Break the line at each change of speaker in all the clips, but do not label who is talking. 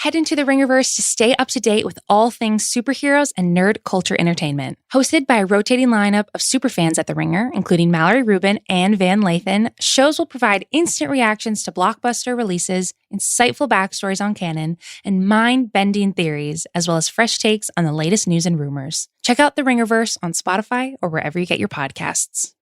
head into the Ringerverse to stay up to date with all things superheroes and nerd culture entertainment. Hosted by a rotating lineup of superfans at The Ringer, including Mallory Rubin and Van Lathan, shows will provide instant reactions to blockbuster releases, insightful backstories on canon, and mind-bending theories, as well as fresh takes on the latest news and rumors. Check out The Ringerverse on Spotify or wherever you get your podcasts.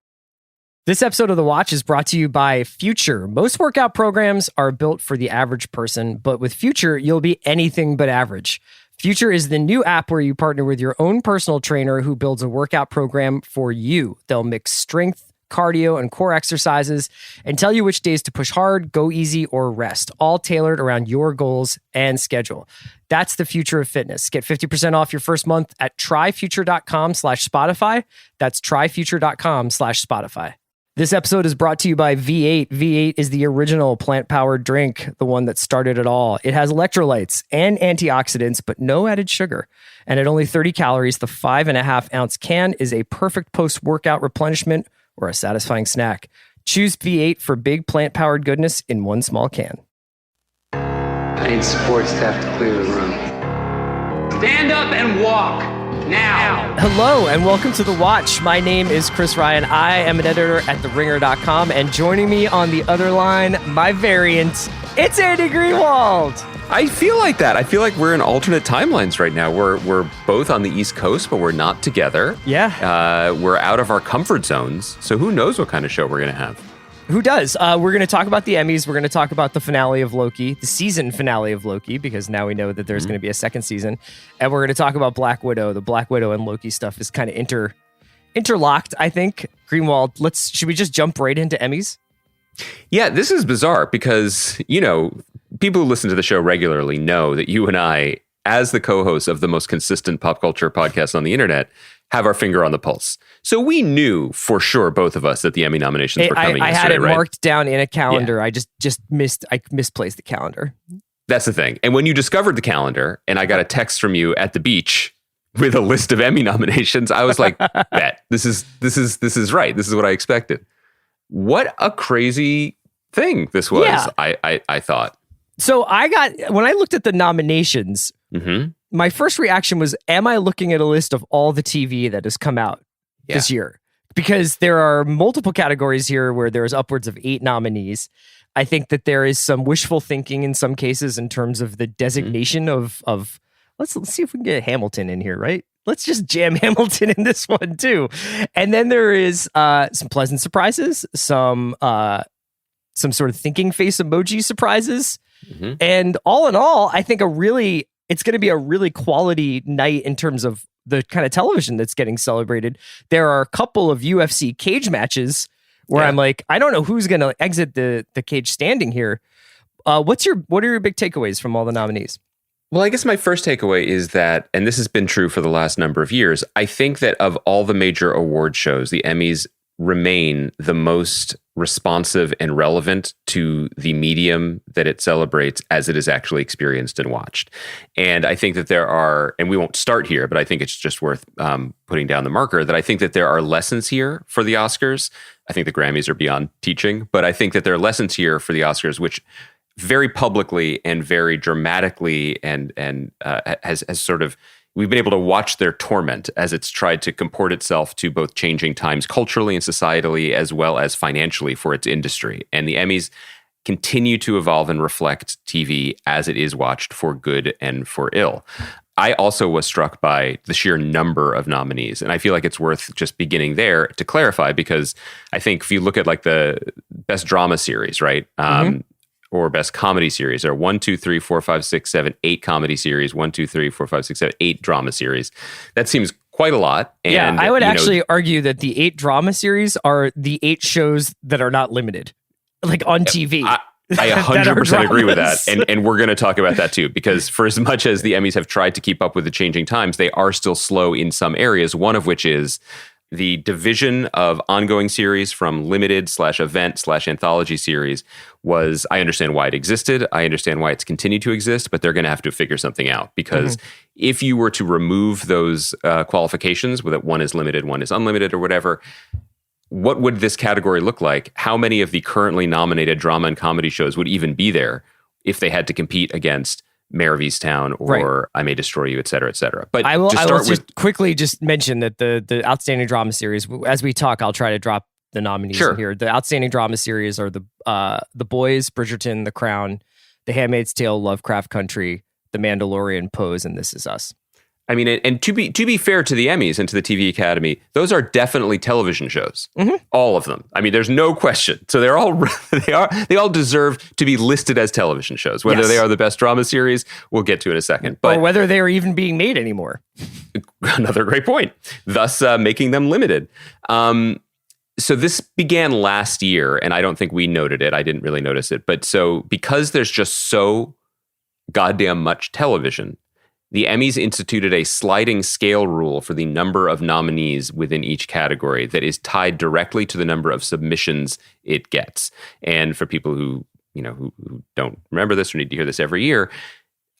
This episode of The Watch is brought to you by Future. Most workout programs are built for the average person, but with Future, you'll be anything but average. Future is the new app where you partner with your own personal trainer who builds a workout program for you. They'll mix strength, cardio, and core exercises and tell you which days to push hard, go easy, or rest, all tailored around your goals and schedule. That's the future of fitness. Get 50% off your first month at tryfuture.com/Spotify. That's tryfuture.com/Spotify. This episode is brought to you by V8. V8 is the original plant-powered drink, the one that started it all. It has electrolytes and antioxidants, but no added sugar. And at only 30 calories, the 5.5-ounce can is a perfect post-workout replenishment or a satisfying snack. Choose V8 for big plant-powered goodness in one small can.
I need support staff to clear the room. Stand up and walk. Now.
Hello and welcome to The Watch. My name is Chris Ryan. I am an editor at TheRinger.com, and joining me on the other line, my variant, it's Andy Greenwald.
I feel like that. I feel like we're in alternate timelines right now. We're both on the East Coast, but we're not together.
Yeah.
We're out of our comfort zones, so who knows what kind of show we're going to have.
Who does? We're going to talk about the Emmys. We're going to talk about the finale of Loki, the season finale of Loki, because now we know that there's going to be a second season. And we're going to talk about Black Widow. The Black Widow and Loki stuff is kind of interlocked, I think. Greenwald, should we just jump right into Emmys?
Yeah, this is bizarre because, people who listen to the show regularly know that you and I, as the co-hosts of the most consistent pop culture podcast on the internet, have our finger on the pulse. So we knew for sure, both of us, that the Emmy nominations were coming.
I had it
right?
marked down in a calendar. Yeah. I misplaced the calendar.
That's the thing. And when you discovered the calendar and I got a text from you at the beach with a list of Emmy nominations, I was like, bet this is right. This is what I expected. What a crazy thing this was. Yeah. I thought.
So when I looked at the nominations, my first reaction was, am I looking at a list of all the TV that has come out this year? Because there are multiple categories here where there's upwards of 8 nominees. I think that there is some wishful thinking in some cases in terms of the designation of let's see if we can get Hamilton in here, right? Let's just jam Hamilton in this one too. And then there is some pleasant surprises, some sort of thinking face emoji surprises. And all in all, I think it's going to be a really quality night in terms of the kind of television that's getting celebrated. There are a couple of UFC cage matches where I'm like, I don't know who's going to exit the cage standing here. What are your big takeaways from all the nominees?
Well, I guess my first takeaway is that, and this has been true for the last number of years, I think that of all the major award shows, the Emmys remain the most responsive and relevant to the medium that it celebrates as it is actually experienced and watched. And I think that there are, and we won't start here, but I think it's just worth putting down the marker, that I think that there are lessons here for the Oscars. I think the Grammys are beyond teaching, but I think that there are lessons here for the Oscars, which very publicly and very dramatically and has sort of, we've been able to watch their torment as it's tried to comport itself to both changing times culturally and societally, as well as financially for its industry. And the Emmys continue to evolve and reflect TV as it is watched, for good and for ill. I also was struck by the sheer number of nominees. And I feel like it's worth just beginning there to clarify, because I think if you look at like the best drama series, right? Or best comedy series. There are 1, 2, 3, 4, 5, 6, 7, 8 comedy series, 1, 2, 3, 4, 5, 6, 7, 8 drama series. That seems quite a lot. And,
I would actually argue that the 8 drama series are the 8 shows that are not limited, like on TV.
I 100% agree with that. And we're going to talk about that too, because for as much as the Emmys have tried to keep up with the changing times, they are still slow in some areas, one of which is the division of ongoing series from limited/event/anthology series was, I understand why it existed. I understand why it's continued to exist, but they're going to have to figure something out, because if you were to remove those qualifications, whether one is limited, one is unlimited or whatever, what would this category look like? How many of the currently nominated drama and comedy shows would even be there if they had to compete against Mayor of Easttown or I May Destroy You, et cetera, et cetera. But
I will
just
just quickly just mention that the Outstanding Drama Series, as we talk, I'll try to drop the nominees in here. The Outstanding Drama Series are The Boys, Bridgerton, The Crown, The Handmaid's Tale, Lovecraft Country, The Mandalorian, Pose, and This Is Us.
I mean, and to be fair to the Emmys and to the TV Academy, those are definitely television shows. Mm-hmm. All of them. I mean, there's no question. So they all deserve to be listed as television shows. Whether they are the best drama series, we'll get to in a second. But
or whether they are even being made anymore.
Another great point. Thus, making them limited. So this began last year, and I don't think we noted it. I didn't really notice it. But so because there's just so goddamn much television, the Emmys instituted a sliding scale rule for the number of nominees within each category that is tied directly to the number of submissions it gets. And for people who don't remember this or need to hear this every year,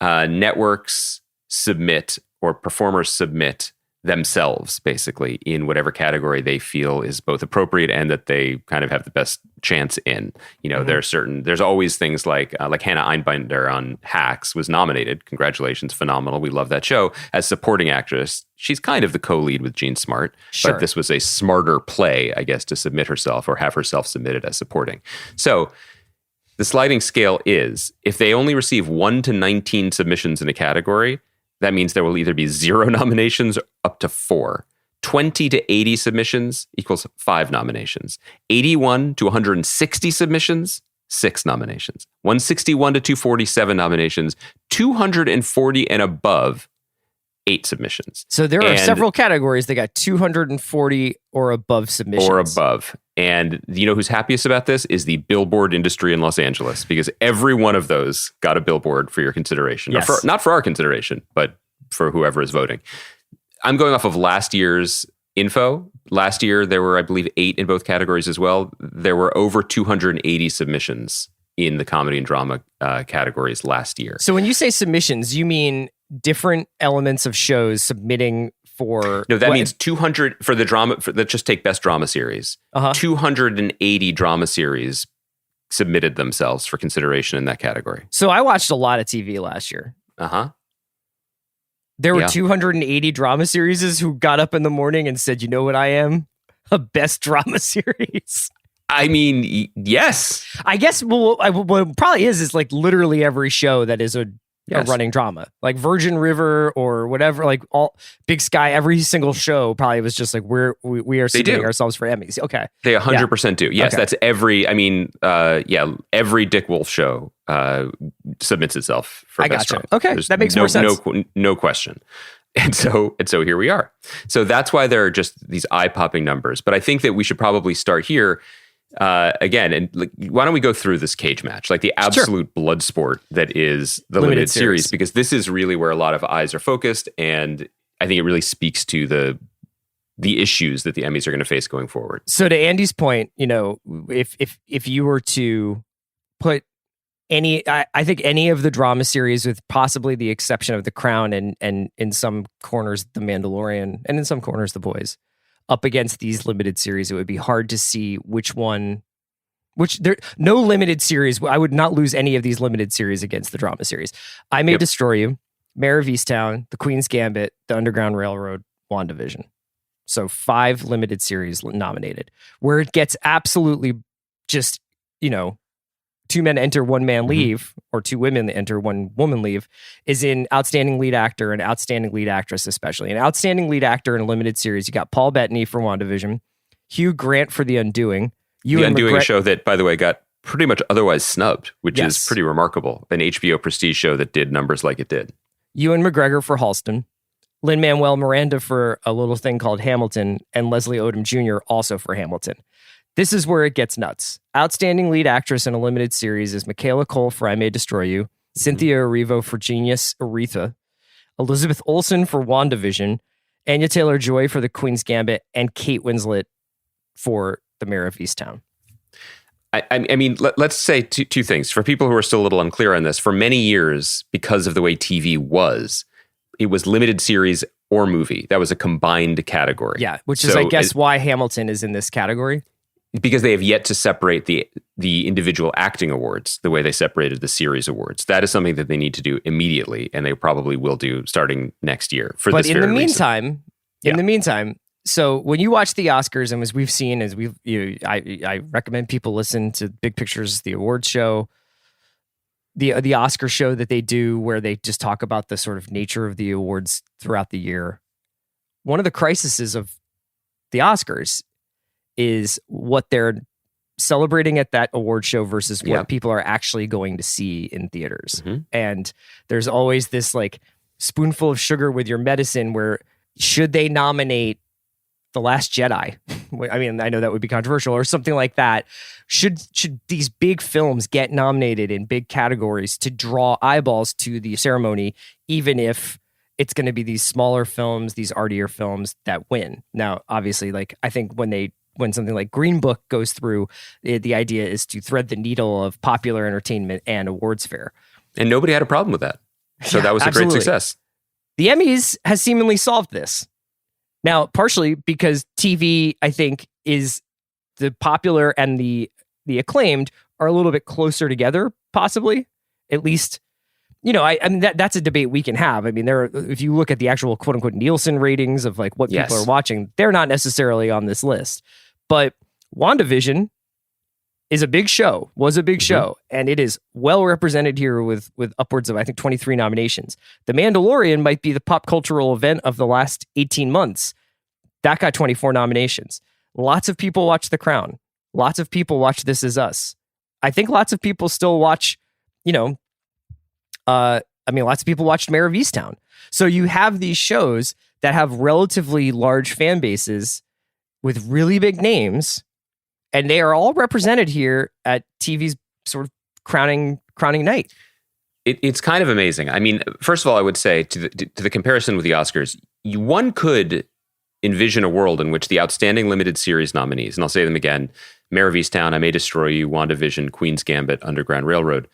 networks submit or performers submit themselves basically in whatever category they feel is both appropriate and that they kind of have the best chance in. There's always things like Hannah Einbinder on Hacks was nominated. Congratulations, phenomenal. We love that show. As supporting actress, she's kind of the co-lead with Jean Smart, but this was a smarter play, I guess, to submit herself or have herself submitted as supporting. So the sliding scale is if they only receive 1 to 19 submissions in a category, that means there will either be 0 nominations up to 4. 20 to 80 submissions equals 5 nominations. 81 to 160 submissions, 6 nominations. 161 to 247 nominations. 240 and above, 8 submissions.
So there are several categories that got 240 or above submissions.
Or above. And you know who's happiest about this is the billboard industry in Los Angeles, because every one of those got a billboard for your consideration.
Yes.
Not for our consideration, but for whoever is voting. I'm going off of last year's info. Last year, there were, I believe, 8 in both categories as well. There were over 280 submissions in the comedy and drama categories last year.
So when you say submissions, you mean different elements of shows submitting for...
No, that means 200 for the drama. Let's just take best drama series. 280 drama series submitted themselves for consideration in that category.
So I watched a lot of TV last year. There were 280 drama series who got up in the morning and said, you know what I am? A best drama series.
I mean, yes.
I guess what it probably is like literally every show that is a running drama, like Virgin River or whatever, like all Big Sky, every single show probably was just like we are submitting ourselves for Emmys. Okay.
They 100% do. Yes, that's every, every Dick Wolf show submits itself for best drama.
Okay,
There's
that makes more sense.
No question. And so here we are. So that's why there are just these eye-popping numbers. But I think that we should probably start here again. And why don't we go through this cage match, like the absolute blood sport that is the limited series, because this is really where a lot of eyes are focused. And I think it really speaks to the issues that the Emmys are going to face going forward.
So to Andy's point, if you were to put I think any of the drama series, with possibly the exception of The Crown and in some corners The Mandalorian and in some corners The Boys, up against these limited series, it would be hard to see no limited series. I would not lose any of these limited series against the drama series. I May Destroy You, Mayor of Easttown, The Queen's Gambit, The Underground Railroad, WandaVision. So 5 limited series nominated. Where it gets absolutely just, 2 men enter, 1 man leave, or 2 women enter, 1 woman leave, is in Outstanding Lead Actor and Outstanding Lead Actress, especially. An Outstanding Lead Actor in a limited series, you got Paul Bettany for WandaVision, Hugh Grant for The Undoing.
A show that, by the way, got pretty much otherwise snubbed, which is pretty remarkable. An HBO prestige show that did numbers like it did.
Ewan McGregor for Halston, Lin-Manuel Miranda for a little thing called Hamilton, and Leslie Odom Jr. also for Hamilton. This is where it gets nuts. Outstanding Lead Actress in a limited series is Michaela Cole for I May Destroy You, Cynthia Erivo for Genius Aretha, Elizabeth Olsen for WandaVision, Anya Taylor-Joy for The Queen's Gambit, and Kate Winslet for The Mayor of Easttown.
I mean, let's say two things. For people who are still a little unclear on this, for many years, because of the way TV was, it was limited series or movie. That was a combined category.
Yeah, which is, I guess, why Hamilton is in this category.
Because they have yet to separate the individual acting awards the way they separated the series awards. That is something that they need to do immediately, and they probably will do starting next year.
But in the meantime, so when you watch the Oscars, and as we've seen, I recommend people listen to Big Pictures, the awards show, the Oscar show that they do, where they just talk about the sort of nature of the awards throughout the year. One of the crises of the Oscars is what they're celebrating at that award show versus what people are actually going to see in theaters. Mm-hmm. And there's always this like spoonful of sugar with your medicine where should they nominate The Last Jedi? I mean, I know that would be controversial, or something like that. Should these big films get nominated in big categories to draw eyeballs to the ceremony, even if it's going to be these smaller films, these artier films that win? Now, obviously, like I think when something like Green Book goes through, the idea is to thread the needle of popular entertainment and awards fair.
And nobody had a problem with that. So that was a great success.
The Emmys has seemingly solved this. Now, partially because TV, I think, is the popular and the acclaimed are a little bit closer together, possibly. At least, I mean, that's a debate we can have. I mean, if you look at the actual quote unquote Nielsen ratings of like what people are watching, they're not necessarily on this list. But WandaVision was a big show, and it is well represented here with upwards of, I think, 23 nominations. The Mandalorian might be the pop cultural event of the last 18 months. That got 24 nominations. Lots of people watch The Crown. Lots of people watch This Is Us. I think lots of people still watch, lots of people watched Mare of Easttown. So you have these shows that have relatively large fan bases with really big names, and they are all represented here at TV's sort of crowning night.
It's kind of amazing. I mean, first of all, I would say to the comparison with the Oscars, one could envision a world in which the outstanding limited series nominees, and I'll say them again, Mare of Easttown, I May Destroy You, WandaVision, Queen's Gambit, Underground Railroad,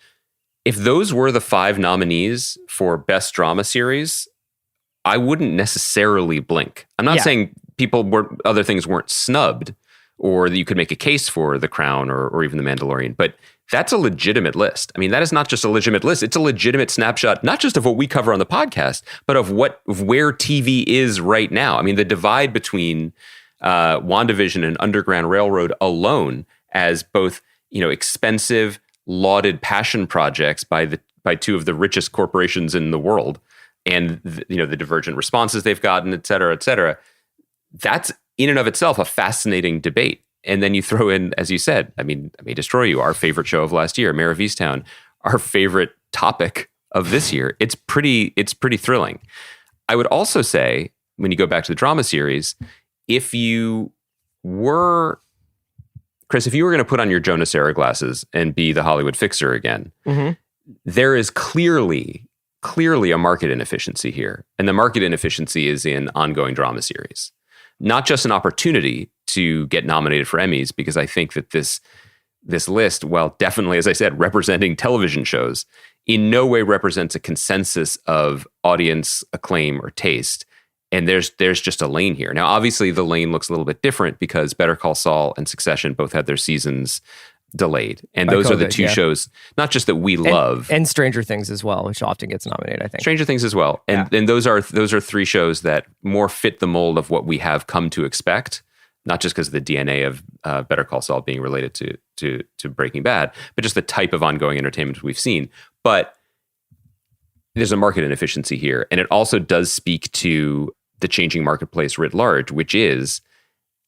if those were the 5 nominees for Best Drama Series, I wouldn't necessarily blink. I'm not saying other things weren't snubbed, or that you could make a case for The Crown or even The Mandalorian, but that's a legitimate list. I mean, that is not just a legitimate list. It's a legitimate snapshot, not just of what we cover on the podcast, but of where TV is right now. I mean, the divide between WandaVision and Underground Railroad alone as both, expensive, lauded passion projects by 2 of the richest corporations in the world, and the divergent responses they've gotten, et cetera, that's in and of itself a fascinating debate. And then you throw in, as you said, I May Destroy You, our favorite show of last year, Mare of Easttown, our favorite topic of this year. It's pretty thrilling. I would also say, when you go back to the drama series, if you were going to put on your Joe Nocera glasses and be the Hollywood fixer again, there is clearly a market inefficiency here. And the market inefficiency is in ongoing drama series. Not just an opportunity to get nominated for Emmys, because I think that this list, while definitely, as I said, representing television shows, in no way represents a consensus of audience acclaim or taste. And there's just a lane here. Now, obviously, the lane looks a little bit different because Better Call Saul and Succession both had their seasons delayed. And those are the 2 shows, not just that we love.
And Stranger Things as well, which often gets nominated, I think.
Stranger Things as well. And those are 3 shows that more fit the mold of what we have come to expect, not just because of the DNA of Better Call Saul being related to Breaking Bad, but just the type of ongoing entertainment we've seen. But there's a market inefficiency here. And it also does speak to the changing marketplace writ large, which is,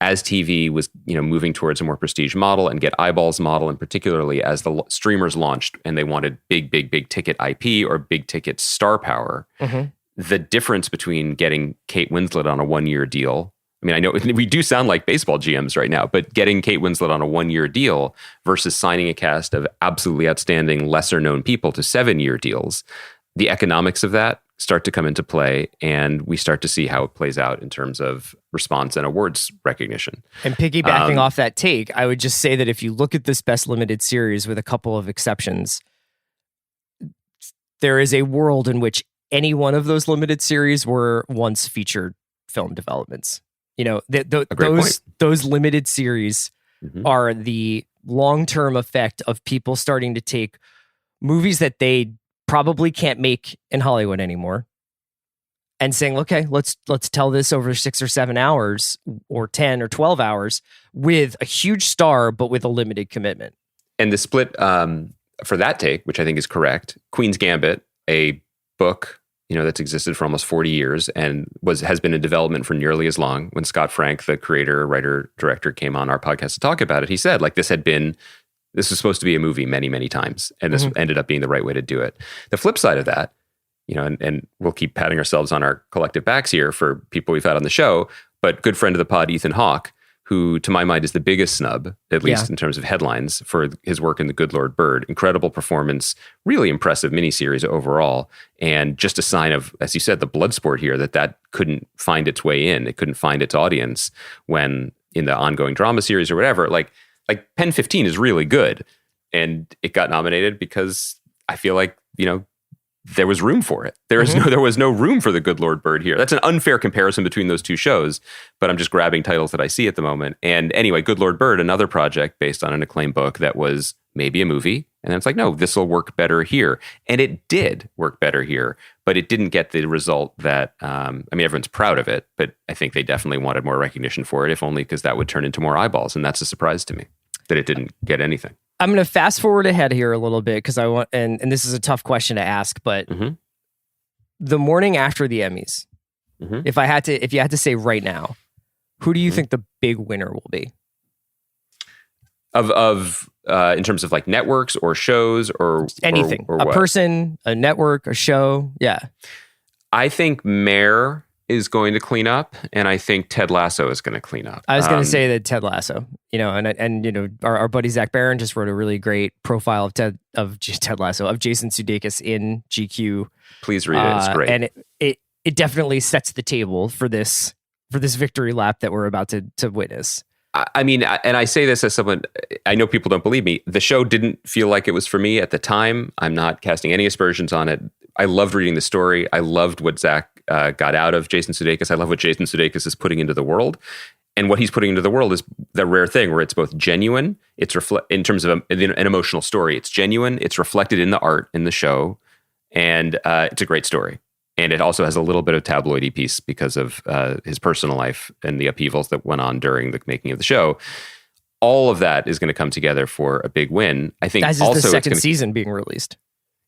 as TV was, moving towards a more prestige model and get eyeballs model, and particularly as the streamers launched and they wanted big ticket IP or big ticket star power, the difference between getting Kate Winslet on a 1-year deal. I mean, I know we do sound like baseball GMs right now, but getting Kate Winslet on a 1-year deal versus signing a cast of absolutely outstanding, lesser known people to 7-year deals, the economics of that start to come into play, and we start to see how it plays out in terms of response and awards recognition.
And piggybacking off that take, I would just say that if you look at this Best Limited Series with a couple of exceptions, there is a world in which any one of those limited series were once featured film developments. Those limited series are the long-term effect of people starting to take movies that they probably can't make in Hollywood anymore and saying, okay, let's tell this over 6 or 7 hours or 10 or 12 hours with a huge star, but with a limited commitment.
And the split for that take, which I think is correct, Queen's Gambit, a book, that's existed for almost 40 years and has been in development for nearly as long. When Scott Frank, the creator, writer, director, came on our podcast to talk about it, he said, this was supposed to be a movie many, many times, and this ended up being the right way to do it. The flip side of that, and we'll keep patting ourselves on our collective backs here for people we've had on the show, but good friend of the pod, Ethan Hawke, who to my mind is the biggest snub, at least in terms of headlines, for his work in The Good Lord Bird. Incredible performance, really impressive miniseries overall, and just a sign of, as you said, the blood sport here, that couldn't find its way in. It couldn't find its audience when in the ongoing drama series or whatever. Like Pen 15 is really good, and it got nominated because I feel like, there was room for it. There was no room for The Good Lord Bird here. That's an unfair comparison between those two shows, but I'm just grabbing titles that I see at the moment. And anyway, Good Lord Bird, another project based on an acclaimed book that was maybe a movie. And then it's like, no, this will work better here. And it did work better here, but it didn't get the result that, everyone's proud of it, but I think they definitely wanted more recognition for it, if only because that would turn into more eyeballs. And that's a surprise to me that it didn't get anything.
I'm going to fast forward ahead here a little bit because I want, and this is a tough question to ask, but the morning after the Emmys, if you had to say right now, who do you think the big winner will be? Of
in terms of networks or shows or
anything,
or
a
what?
person, a network, a show. Yeah.
I think Mare is going to clean up, and I think Ted Lasso is going to clean up.
I was going to say that Ted Lasso, our buddy Zach Barron just wrote a really great profile of Ted Lasso, of Jason Sudeikis in GQ.
Please read it; it's great,
and it definitely sets the table for this victory lap that we're about to witness.
And I say this as someone, I know people don't believe me. The show didn't feel like it was for me at the time. I'm not casting any aspersions on it. I loved reading the story. I loved what Zach got out of Jason Sudeikis. I love what Jason Sudeikis is putting into the world. And what he's putting into the world is the rare thing where it's both genuine, in terms of an emotional story. It's genuine, it's reflected in the art in the show, and it's a great story. And it also has a little bit of tabloidy piece because of his personal life and the upheavals that went on during the making of the show. All of that is going to come together for a big win. I think
as
also
is the second season being released.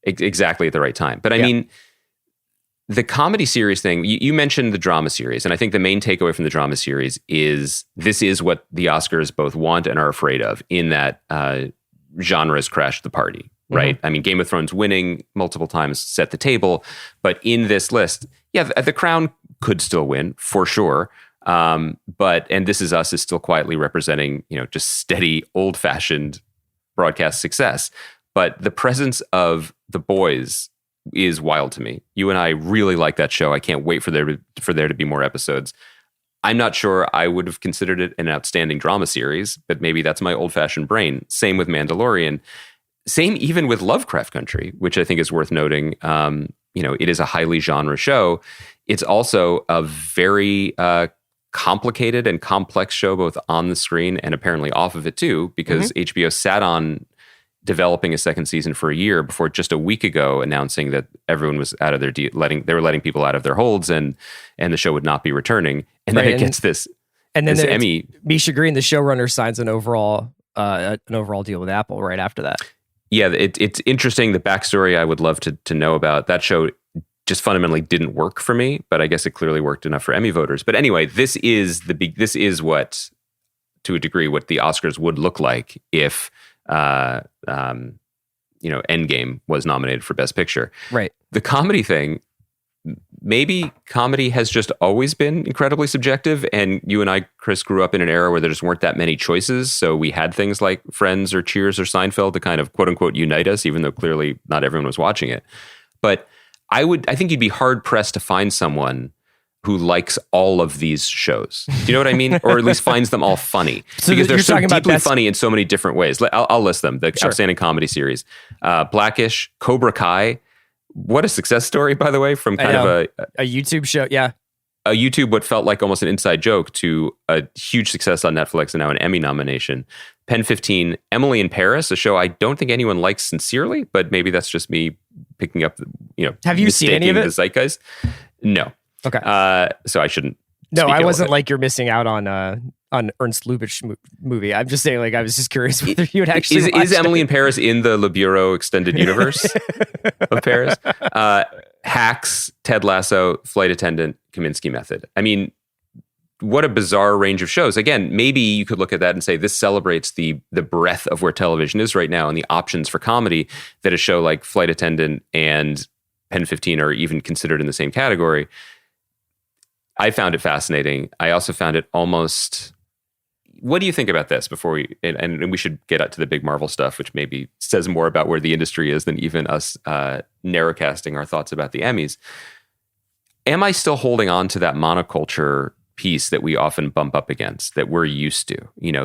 Exactly at the right time. But I mean, the comedy series thing, you mentioned the drama series, and I think the main takeaway from the drama series is this is what the Oscars both want and are afraid of, in that genres crashed the party, right? I mean, Game of Thrones winning multiple times set the table, but in this list, The Crown could still win, for sure. But This Is Us is still quietly representing, just steady, old-fashioned broadcast success. But the presence of The Boys is wild to me. You and I really like that show. I can't wait for there to be more episodes. I'm not sure I would have considered it an outstanding drama series, but maybe that's my old-fashioned brain. Same with Mandalorian. Same even with Lovecraft Country, which I think is worth noting. It is a highly genre show. It's also a very complicated and complex show, both on the screen and apparently off of it too, because HBO sat on developing a second season for a year before just a week ago announcing that everyone was out of their they were letting people out of their holds and the show would not be returning. And then it gets this. And then Emmy.
Misha Green, the showrunner, signs an overall deal with Apple right after that.
Yeah, it's interesting. The backstory I would love to know about. That show just fundamentally didn't work for me, but I guess it clearly worked enough for Emmy voters. But anyway, this is what, to a degree, what the Oscars would look like if Endgame was nominated for Best Picture.
Right.
The comedy thing, maybe comedy has just always been incredibly subjective, and you and I, Chris, grew up in an era where there just weren't that many choices, so we had things like Friends or Cheers or Seinfeld to kind of quote-unquote unite us, even though clearly not everyone was watching it. But I think you'd be hard-pressed to find someone who likes all of these shows. Do you know what I mean? Or at least finds them all funny.
So
because they're so deeply funny in so many different ways. I'll list them. The outstanding comedy series. Blackish, Cobra Kai. What a success story, by the way, from kind of
a YouTube show. Yeah.
A YouTube, what felt like almost an inside joke, to a huge success on Netflix and now an Emmy nomination. Pen 15, Emily in Paris, a show I don't think anyone likes sincerely, but maybe that's just me picking up,
Have you seen any of it?
The zeitgeist. No.
Okay.
So I shouldn't.
No, I wasn't like you're missing out on Ernst Lubitsch movie. I'm just saying, like, I was just curious whether you would actually
is Emily in Paris in the Le Bureau extended universe of Paris? Hacks, Ted Lasso, Flight Attendant, Kaminsky Method. I mean, what a bizarre range of shows. Again, maybe you could look at that and say this celebrates the breadth of where television is right now and the options for comedy that a show like Flight Attendant and Pen 15 are even considered in the same category. I found it fascinating. I also found it almost... What do you think about this before we... And we should get out to the big Marvel stuff, which maybe says more about where the industry is than even us narrowcasting our thoughts about the Emmys. Am I still holding on to that monoculture piece that we often bump up against, that we're used to,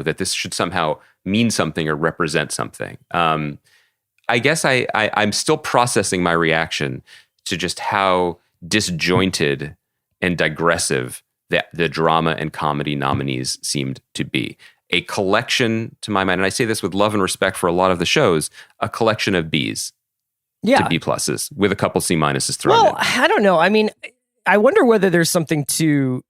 that this should somehow mean something or represent something? I guess I'm still processing my reaction to just how disjointed and digressive that the drama and comedy nominees seemed to be. A collection, to my mind, and I say this with love and respect for a lot of the shows, a collection of Bs to B pluses with a couple C minuses thrown in.
Well, I don't know. I mean, I wonder whether there's something to...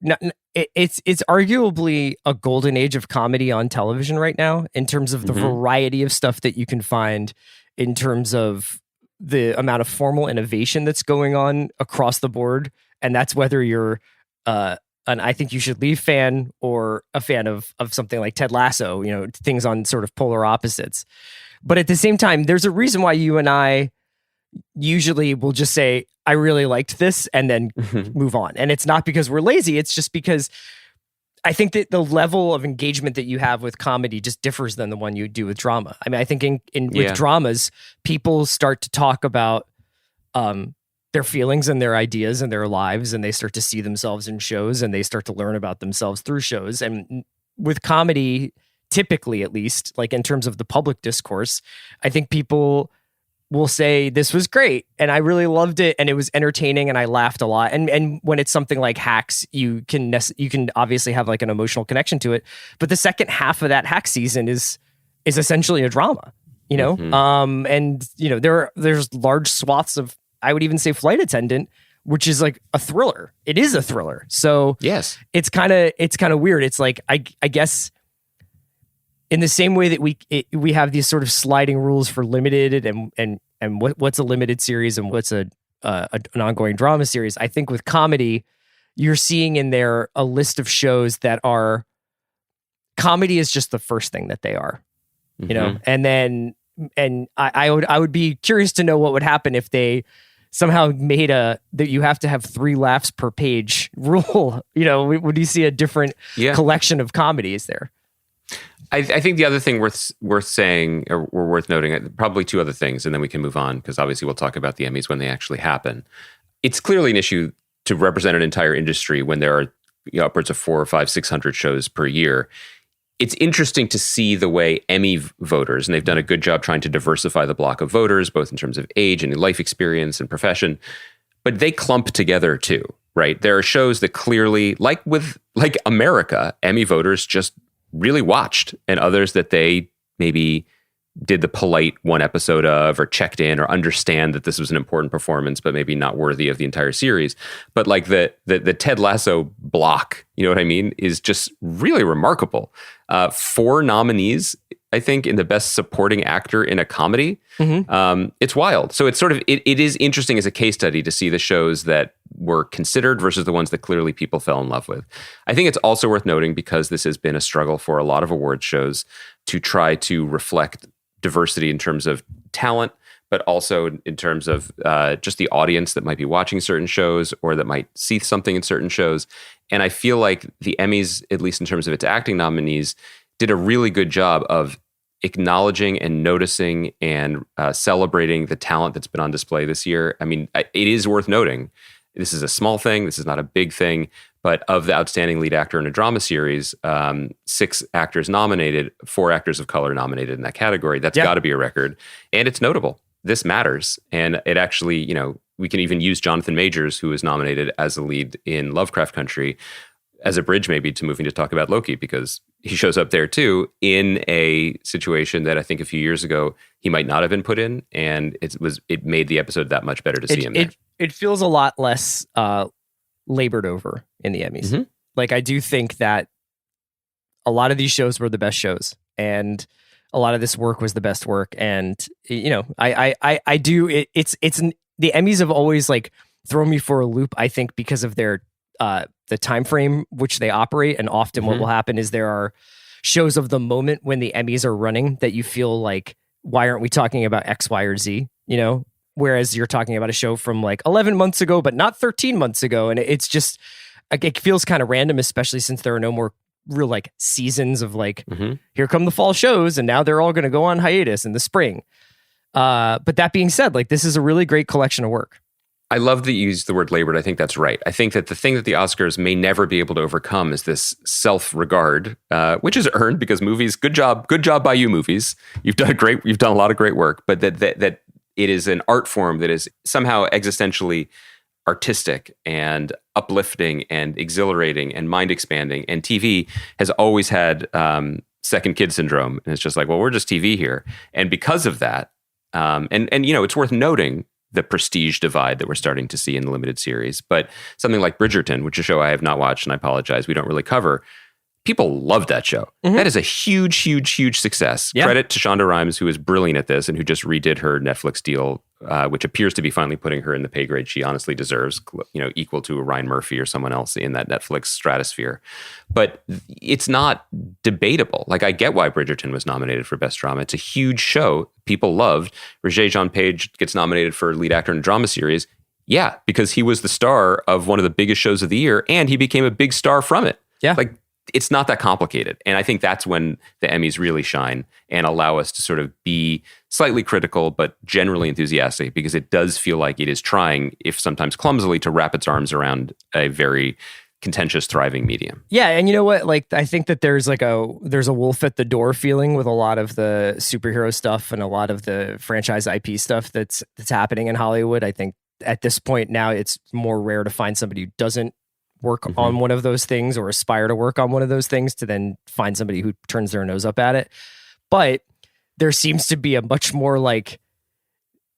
It's arguably a golden age of comedy on television right now in terms of the variety of stuff that you can find, in terms of the amount of formal innovation that's going on across the board. And that's whether you're an I Think You Should Leave fan or a fan of something like Ted Lasso, things on sort of polar opposites. But at the same time, there's a reason why you and I usually will just say, I really liked this, and then move on. And it's not because we're lazy. It's just because I think that the level of engagement that you have with comedy just differs than the one you do with drama. I mean, I think with dramas, people start to talk about their feelings and their ideas and their lives, and they start to see themselves in shows, and they start to learn about themselves through shows. And with comedy, typically, at least, like in terms of the public discourse, I think people will say, this was great, and I really loved it, and it was entertaining, and I laughed a lot. And when it's something like Hacks, you can obviously have like an emotional connection to it. But the second half of that Hacks season is essentially a drama, and there's large swaths of, I would even say, Flight Attendant, which is like a thriller. It is a thriller. So
yes, it's
kind of weird. It's like, I guess, in the same way that we have these sort of sliding rules for limited and what's a limited series and what's an ongoing drama series, I think with comedy, you're seeing in there a list of shows that are, comedy is just the first thing that they are, and I would be curious to know what would happen if they somehow made that you have to have 3 laughs per page rule. Would you see a different collection of comedies there?
I think the other thing worth saying, or worth noting, probably 2 other things, and then we can move on, because obviously we'll talk about the Emmys when they actually happen. It's clearly an issue to represent an entire industry when there are upwards of 400 or 500, 600 shows per year. It's interesting to see the way Emmy voters, and they've done a good job trying to diversify the block of voters, both in terms of age and life experience and profession, but they clump together too, right? There are shows that clearly, like America, Emmy voters just really watched, and others that they maybe did the polite one episode of, or checked in, or understand that this was an important performance, but maybe not worthy of the entire series. But like the Ted Lasso block, you know what I mean, is just really remarkable. 4 nominees, I think, in the best supporting actor in a comedy. It's wild. So it's sort of, it is interesting as a case study to see the shows that were considered versus the ones that clearly people fell in love with. I think it's also worth noting, because this has been a struggle for a lot of awards shows to try to reflect diversity in terms of talent, but also in terms of just the audience that might be watching certain shows or that might see something in certain shows. And I feel like the Emmys, at least in terms of its acting nominees, did a really good job of acknowledging and noticing and celebrating the talent that's been on display this year. I mean, it is worth noting, this is a small thing, this is not a big thing, but of the outstanding lead actor in a drama series, 6 actors nominated, 4 actors of color nominated in that category. That's got to be a record. And it's notable. This matters. And it actually, we can even use Jonathan Majors, who was nominated as a lead in Lovecraft Country, as a bridge maybe to moving to talk about Loki, because he shows up there too in a situation that I think a few years ago he might not have been put in, and it made the episode that much better to see him there.
It feels a lot less labored over in the Emmys.
Mm-hmm.
Like, I do think that a lot of these shows were the best shows, and a lot of this work was the best work. And I do it's the Emmys have always like thrown me for a loop, I think, because of their the time frame which they operate. And often what will happen is there are shows of the moment when the Emmys are running that you feel like, why aren't we talking about X, Y, or Z? Whereas you're talking about a show from like 11 months ago, but not 13 months ago. And it's just, it feels kind of random, especially since there are no more real like seasons of like, here come the fall shows, and now they're all going to go on hiatus in the spring. But that being said, like, this is a really great collection of work.
I love that you used the word labored. I think that's right. I think that the thing that the Oscars may never be able to overcome is this self-regard, which is earned because movies, good job by you, movies. You've done a lot of great work, but that it is an art form that is somehow existentially artistic and uplifting and exhilarating and mind expanding. And TV has always had second kid syndrome. And it's just like, well, we're just TV here. And because of that, and it's worth noting the prestige divide that we're starting to see in the limited series. But something like Bridgerton, which is a show I have not watched, and I apologize, we don't really cover. People love that show. That is a huge, huge, huge success. Yeah. Credit to Shonda Rhimes, who is brilliant at this and who just redid her Netflix deal, which appears to be finally putting her in the pay grade she honestly deserves, equal to a Ryan Murphy or someone else in that Netflix stratosphere. But it's not debatable. Like, I get why Bridgerton was nominated for Best Drama. It's a huge show. People loved. Regé-Jean Page gets nominated for lead actor in a drama series. Yeah, because he was the star of one of the biggest shows of the year, and he became a big star from it.
Yeah.
Like, it's not that complicated. And I think that's when the Emmys really shine and allow us to sort of be slightly critical, but generally enthusiastic, because it does feel like it is trying, if sometimes clumsily, to wrap its arms around a very contentious, thriving medium.
Yeah. And you know what? Like, I think that there's a wolf at the door feeling with a lot of the superhero stuff and a lot of the franchise IP stuff that's happening in Hollywood. I think at this point now, it's more rare to find somebody who doesn't work on one of those things or aspire to work on one of those things to then find somebody who turns their nose up at it. But there seems to be a much more like,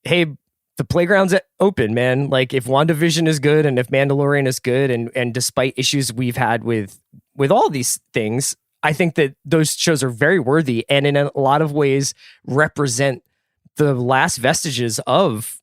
hey, the playground's open, man. Like, if WandaVision is good and if Mandalorian is good, and despite issues we've had with all these things, I think that those shows are very worthy and in a lot of ways represent the last vestiges of,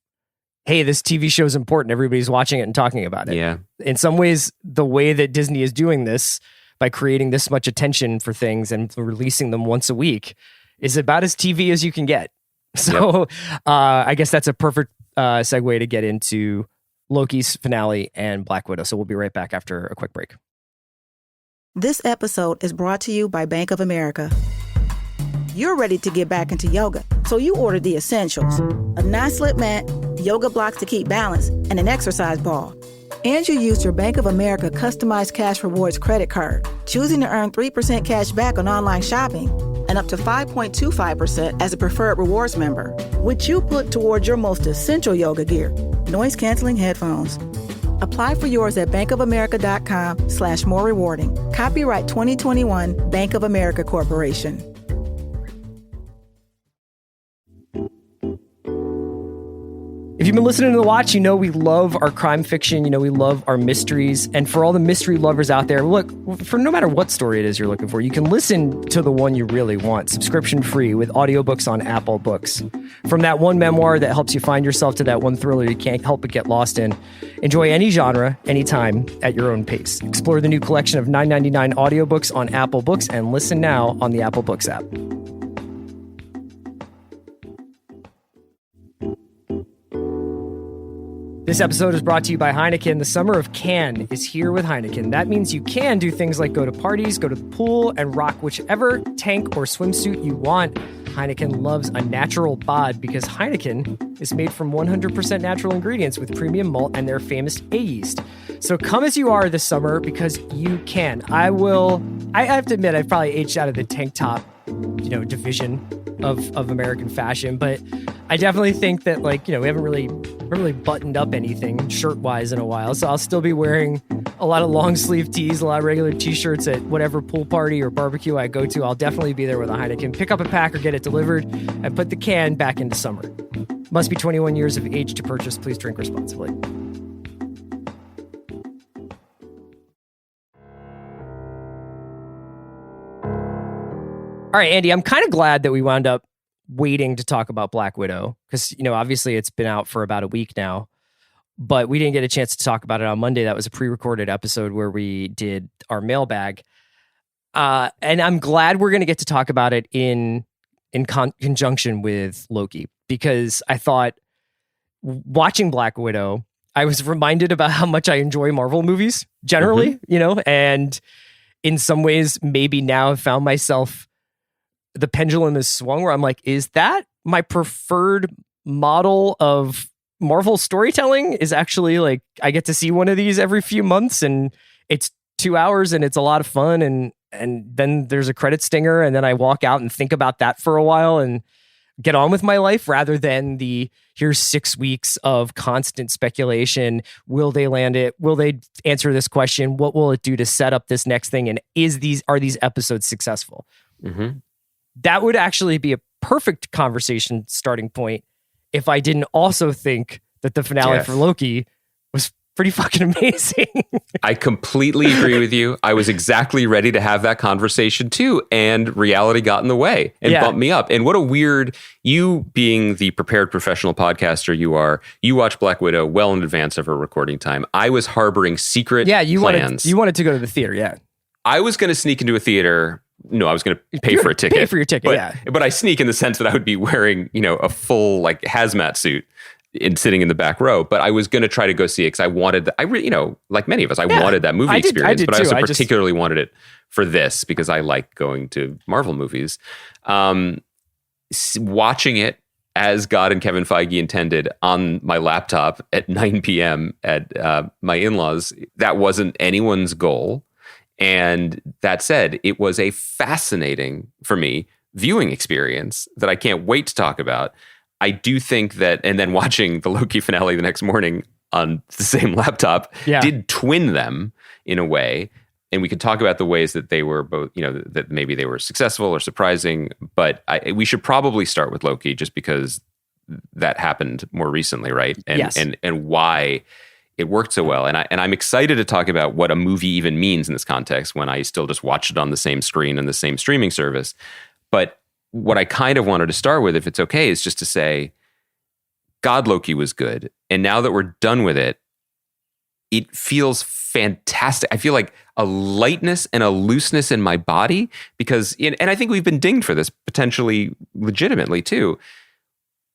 hey, this TV show is important. Everybody's watching it and talking about it.
Yeah.
In some ways, the way that Disney is doing this by creating this much attention for things and releasing them once a week is about as TV as you can get. So I guess that's a perfect segue to get into Loki's finale and Black Widow. So we'll be right back after a quick break.
This episode is brought to you by Bank of America. You're ready to get back into yoga, so you ordered the essentials: a non-slip mat, yoga blocks to keep balance, and an exercise ball. And you used your Bank of America customized cash rewards credit card, choosing to earn 3% cash back on online shopping and up to 5.25% as a preferred rewards member, which you put towards your most essential yoga gear, noise-canceling headphones. Apply for yours at bankofamerica.com/more rewarding. Copyright 2021 Bank of America Corporation.
If you've been listening to The Watch, you know we love our crime fiction. You know we love our mysteries. And for all the mystery lovers out there, look, for no matter what story it is you're looking for, you can listen to the one you really want, subscription free, with audiobooks on Apple Books. From that one memoir that helps you find yourself to that one thriller you can't help but get lost in, enjoy any genre, anytime, at your own pace. Explore the new collection of $9.99 audiobooks on Apple Books and listen now on the Apple Books app. This episode is brought to you by Heineken. The summer of can is here with Heineken. That means you can do things like go to parties, go to the pool, and rock whichever tank or swimsuit you want. Heineken loves a natural bod because Heineken is made from 100% natural ingredients with premium malt and their famous A yeast. So come as you are this summer because you can. I have to admit, I've probably aged out of the tank top, division of American fashion, but I definitely think that, we haven't really haven't really buttoned up anything shirt-wise in a while, so I'll still be wearing a lot of long-sleeve tees, a lot of regular t-shirts at whatever pool party or barbecue I go to. I'll definitely be there with a Heineken. Pick up a pack or get it delivered and put the can back into summer. Must be 21 years of age to purchase. Please drink responsibly. All right, Andy, I'm kind of glad that we wound up waiting to talk about Black Widow because, obviously it's been out for about a week now, but we didn't get a chance to talk about it on Monday. That was a pre-recorded episode where we did our mailbag. And I'm glad we're going to get to talk about it in conjunction with Loki, because I thought watching Black Widow, I was reminded about how much I enjoy Marvel movies generally, and in some ways maybe now I've found myself, the pendulum is swung where I'm like, is that my preferred model of Marvel storytelling? Is actually like, I get to see one of these every few months and it's 2 hours and it's a lot of fun. And then there's a credit stinger. And then I walk out and think about that for a while and get on with my life, rather than here's 6 weeks of constant speculation. Will they land it? Will they answer this question? What will it do to set up this next thing? And are these episodes successful? Mm-hmm. That would actually be a perfect conversation starting point if I didn't also think that the finale for Loki was pretty fucking amazing.
I completely agree with you. I was exactly ready to have that conversation too, and reality got in the way and bumped me up. And what a weird, you being the prepared professional podcaster you watched Black Widow well in advance of her recording time. I was harboring secret plans.
You wanted to go to the theater,
I was going to sneak into a theater. No, I was going to pay for a ticket.
Pay for your ticket,
But I sneak in the sense that I would be wearing, a full like hazmat suit and sitting in the back row. But I was going to try to go see it because I wanted, like many of us, I wanted that movie experience. But I also particularly wanted it for this because I like going to Marvel movies. Watching it as God and Kevin Feige intended on my laptop at 9 p.m. at my in-laws, that wasn't anyone's goal. And that said, it was a fascinating, for me, viewing experience that I can't wait to talk about. I do think that, and then watching the Loki finale the next morning on the same laptop did twin them in a way. And we could talk about the ways that they were both, that maybe they were successful or surprising. But we should probably start with Loki just because that happened more recently, right? And why it worked so well. And I'm excited to talk about what a movie even means in this context when I still just watch it on the same screen and the same streaming service. But what I kind of wanted to start with, if it's okay, is just to say, God, Loki was good. And now that we're done with it, it feels fantastic. I feel like a lightness and a looseness in my body because, and I think we've been dinged for this potentially legitimately too.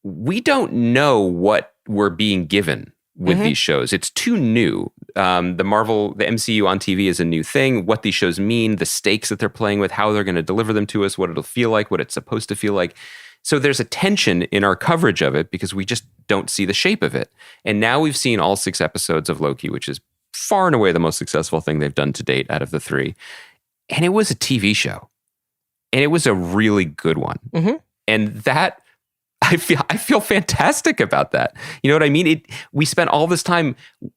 We don't know what we're being given with these shows. It's too new. The MCU on TV is a new thing. What these shows mean, the stakes that they're playing with, how they're going to deliver them to us, what it'll feel like, what it's supposed to feel like. So there's a tension in our coverage of it because we just don't see the shape of it. And now we've seen all 6 episodes of Loki, which is far and away the most successful thing they've done to date out of the 3. And it was a TV show. And it was a really good one. Mm-hmm. And that, I feel fantastic about that. You know what I mean? We spent all this time,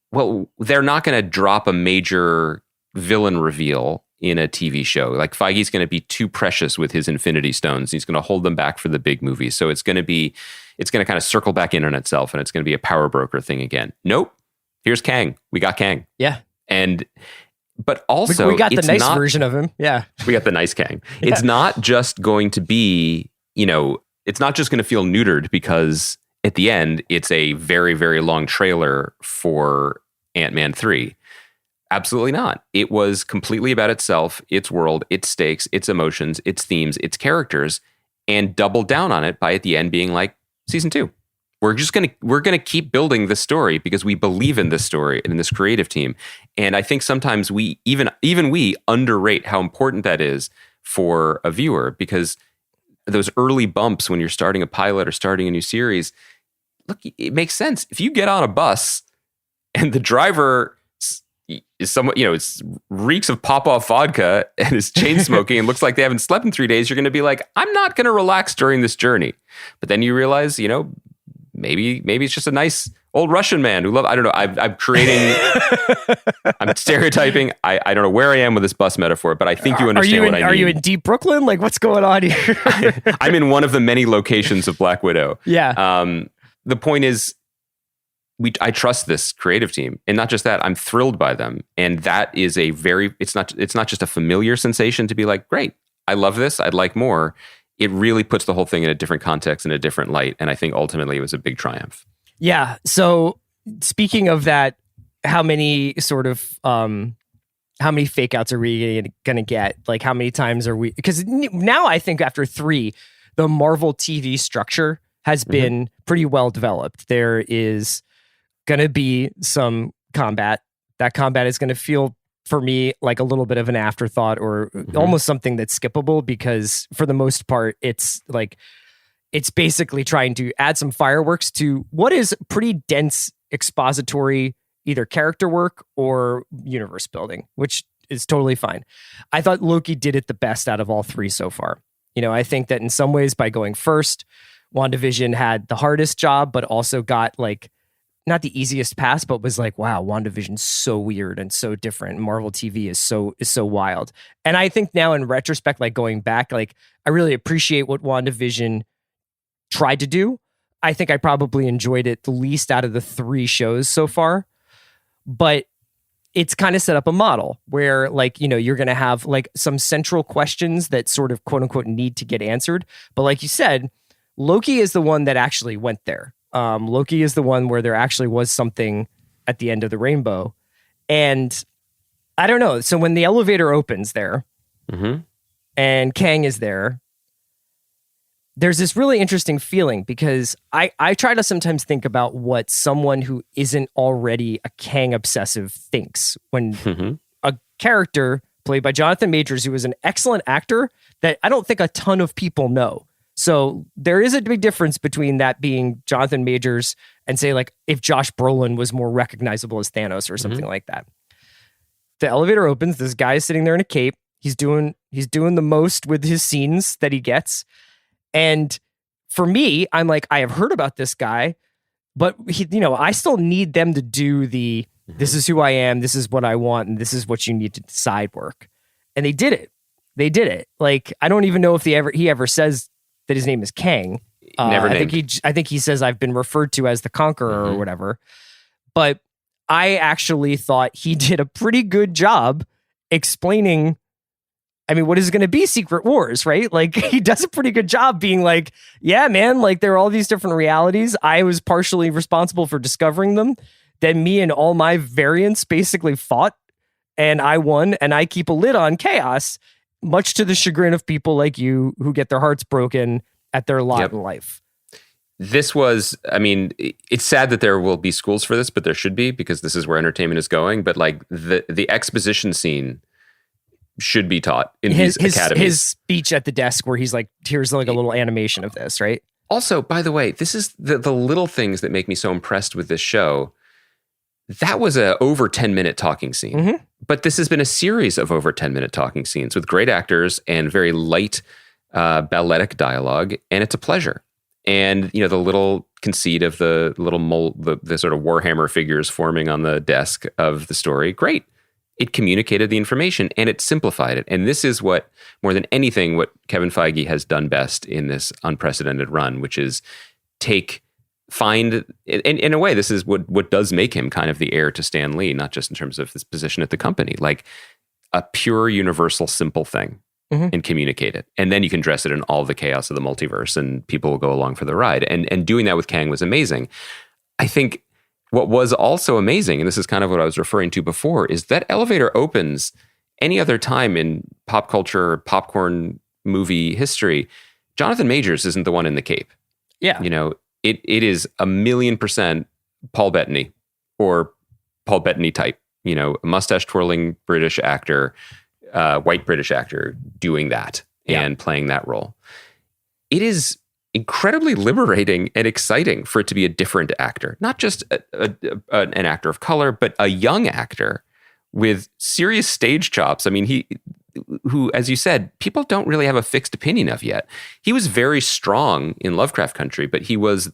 well, they're not going to drop a major villain reveal in a TV show. Like Feige's going to be too precious with his Infinity Stones. He's going to hold them back for the big movie. So it's going to kind of circle back in on itself and it's going to be a power broker thing again. Nope. Here's Kang. We got Kang.
Yeah.
But also,
we got the nice version of him. Yeah.
We got the nice Kang. Yeah. It's not just going to be, it's not just going to feel neutered because at the end, it's a very, very long trailer for Ant-Man 3. Absolutely not. It was completely about itself, its world, its stakes, its emotions, its themes, its characters, and doubled down on it by at the end being like, season 2. We're gonna keep building this story because we believe in this story and in this creative team. And I think sometimes we even we underrate how important that is for a viewer because those early bumps when you're starting a pilot or starting a new series, look, it makes sense. If you get on a bus and the driver is somewhat, it reeks of pop-off vodka and is chain smoking and looks like they haven't slept in 3 days, you're going to be like, I'm not going to relax during this journey. But then you realize, maybe it's just a nice old Russian man who I don't know. I'm creating, I'm stereotyping. I don't know where I am with this bus metaphor, but I think you understand what I mean.
Are you in deep Brooklyn? Like, what's going on here?
I'm in one of the many locations of Black Widow.
Yeah.
The point is, I trust this creative team, and not just that, I'm thrilled by them. And that is it's not just a familiar sensation to be like, great, I love this, I'd like more. It really puts the whole thing in a different context, in a different light. And I think ultimately it was a big triumph.
Yeah. So speaking of that, how many fake outs are we going to get? Like, how many times are we, because now I think after 3, the Marvel TV structure has been pretty well developed. There is going to be some combat. That combat is going to feel, for me, like a little bit of an afterthought, or almost something that's skippable, because for the most part, it's basically trying to add some fireworks to what is pretty dense expository, either character work or universe building, which is totally fine. I thought Loki did it the best out of all 3 so far. I think that in some ways, by going first, WandaVision had the hardest job, but also got like, not the easiest pass, but was like, wow, WandaVision's so weird and so different. Marvel TV is so wild. And I think now in retrospect, like going back, like I really appreciate what WandaVision tried to do. I think I probably enjoyed it the least out of the 3 shows so far. But it's kind of set up a model where, like, you're going to have like some central questions that sort of quote unquote need to get answered. But like you said, Loki is the one that actually went there. Loki is the one where there actually was something at the end of the rainbow. And I don't know. So when the elevator opens there and Kang is there, there's this really interesting feeling, because I try to sometimes think about what someone who isn't already a Kang obsessive thinks when a character played by Jonathan Majors, who is an excellent actor that I don't think a ton of people know. So there is a big difference between that being Jonathan Majors and, say, like if Josh Brolin was more recognizable as Thanos or something like that. The elevator opens. This guy is sitting there in a cape. He's doing the most with his scenes that he gets. And for me, I'm like, I have heard about this guy, but I still need them to do the, this is who I am, this is what I want, and this is what you need to decide work. And they did it. Like, I don't even know if he ever says that his name is Kang.
Never named.
I think he says I've been referred to as the Conqueror or whatever. But I actually thought he did a pretty good job explaining, what is going to be Secret Wars, right? Like, he does a pretty good job being like, yeah, man, like there are all these different realities. I was partially responsible for discovering them. Then me and all my variants basically fought, and I won, and I keep a lid on chaos, much to the chagrin of people like you who get their hearts broken at their lot in life.
This was, it's sad that there will be schools for this, but there should be, because this is where entertainment is going. But like the exposition scene should be taught in these academies.
His speech at the desk where he's like, here's like a little animation of this, right?
Also, by the way, this is the little things that make me so impressed with this show. That was a over 10-minute talking scene. But this has been a series of over 10-minute talking scenes with great actors and very light balletic dialogue, and it's a pleasure. And the little conceit of the little the sort of Warhammer figures forming on the desk of the story, great. It communicated the information and it simplified it. And this is what, more than anything, what Kevin Feige has done best in this unprecedented run, which is find, in a way, this is what does make him kind of the heir to Stan Lee, not just in terms of his position at the company, like a pure, universal, simple thing, and communicate it. And then you can dress it in all the chaos of the multiverse and people will go along for the ride. And doing that with Kang was amazing. I think what was also amazing, and this is kind of what I was referring to before, is that elevator opens any other time in pop culture, popcorn movie history. Jonathan Majors isn't the one in the cape.
Yeah.
It is 1,000,000% Paul Bettany or Paul Bettany type, a mustache twirling British actor, white British actor doing that and playing that role. It is incredibly liberating and exciting for it to be a different actor, not just an actor of color, but a young actor with serious stage chops. Who, as you said, people don't really have a fixed opinion of yet. He was very strong in Lovecraft Country, but he was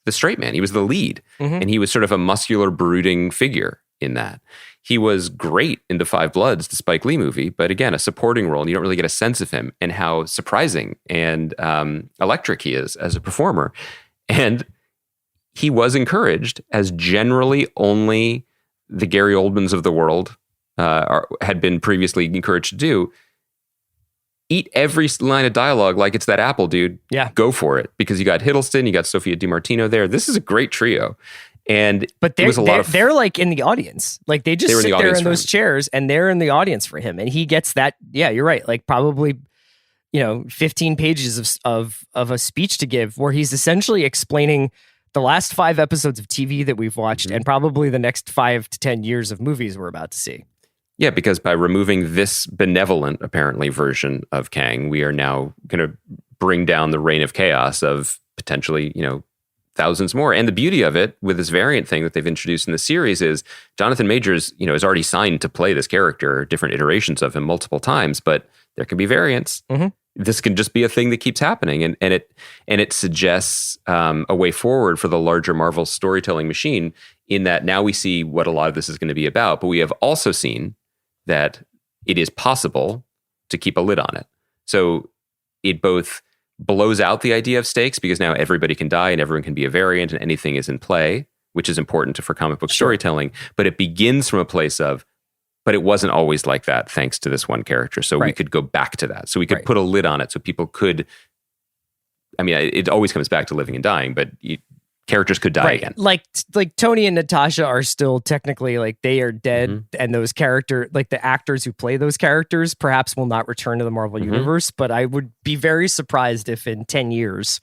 the straight man. He was the lead. And he was sort of a muscular, brooding figure in that. He was great in The Five Bloods, the Spike Lee movie, but again, a supporting role, and you don't really get a sense of him and how surprising and electric he is as a performer. And he was encouraged, as generally only the Gary Oldmans of the world had been previously encouraged to do. Eat every line of dialogue like it's that Apple, dude.
Yeah.
Go for it. Because you got Hiddleston, you got Sophia DiMartino there. This is a great trio. But
they're like in the audience. Like they just sit there in those chairs and they're in the audience for him. And he gets that. Yeah, you're right. Like probably, 15 pages of a speech to give where he's essentially explaining the last 5 episodes of TV that we've watched and probably the next 5 to 10 years of movies we're about to see.
Yeah, because by removing this benevolent, apparently, version of Kang, we are now going to bring down the reign of chaos of potentially, thousands more. And the beauty of it with this variant thing that they've introduced in the series is Jonathan Majors, is already signed to play this character, different iterations of him multiple times, but there can be variants. This can just be a thing that keeps happening. And it suggests a way forward for the larger Marvel storytelling machine in that now we see what a lot of this is going to be about, but we have also seen that it is possible to keep a lid on it. So it both blows out the idea of stakes because now everybody can die and everyone can be a variant and anything is in play, which is important for comic book storytelling. But it begins from a place of, but it wasn't always like that thanks to this one character. So we could go back to that. So we could put a lid on it so people could, it always comes back to living and dying, but characters could die again.
Like Tony and Natasha are still technically like they are dead, and those characters, like the actors who play those characters, perhaps will not return to the Marvel universe. But I would be very surprised if in 10 years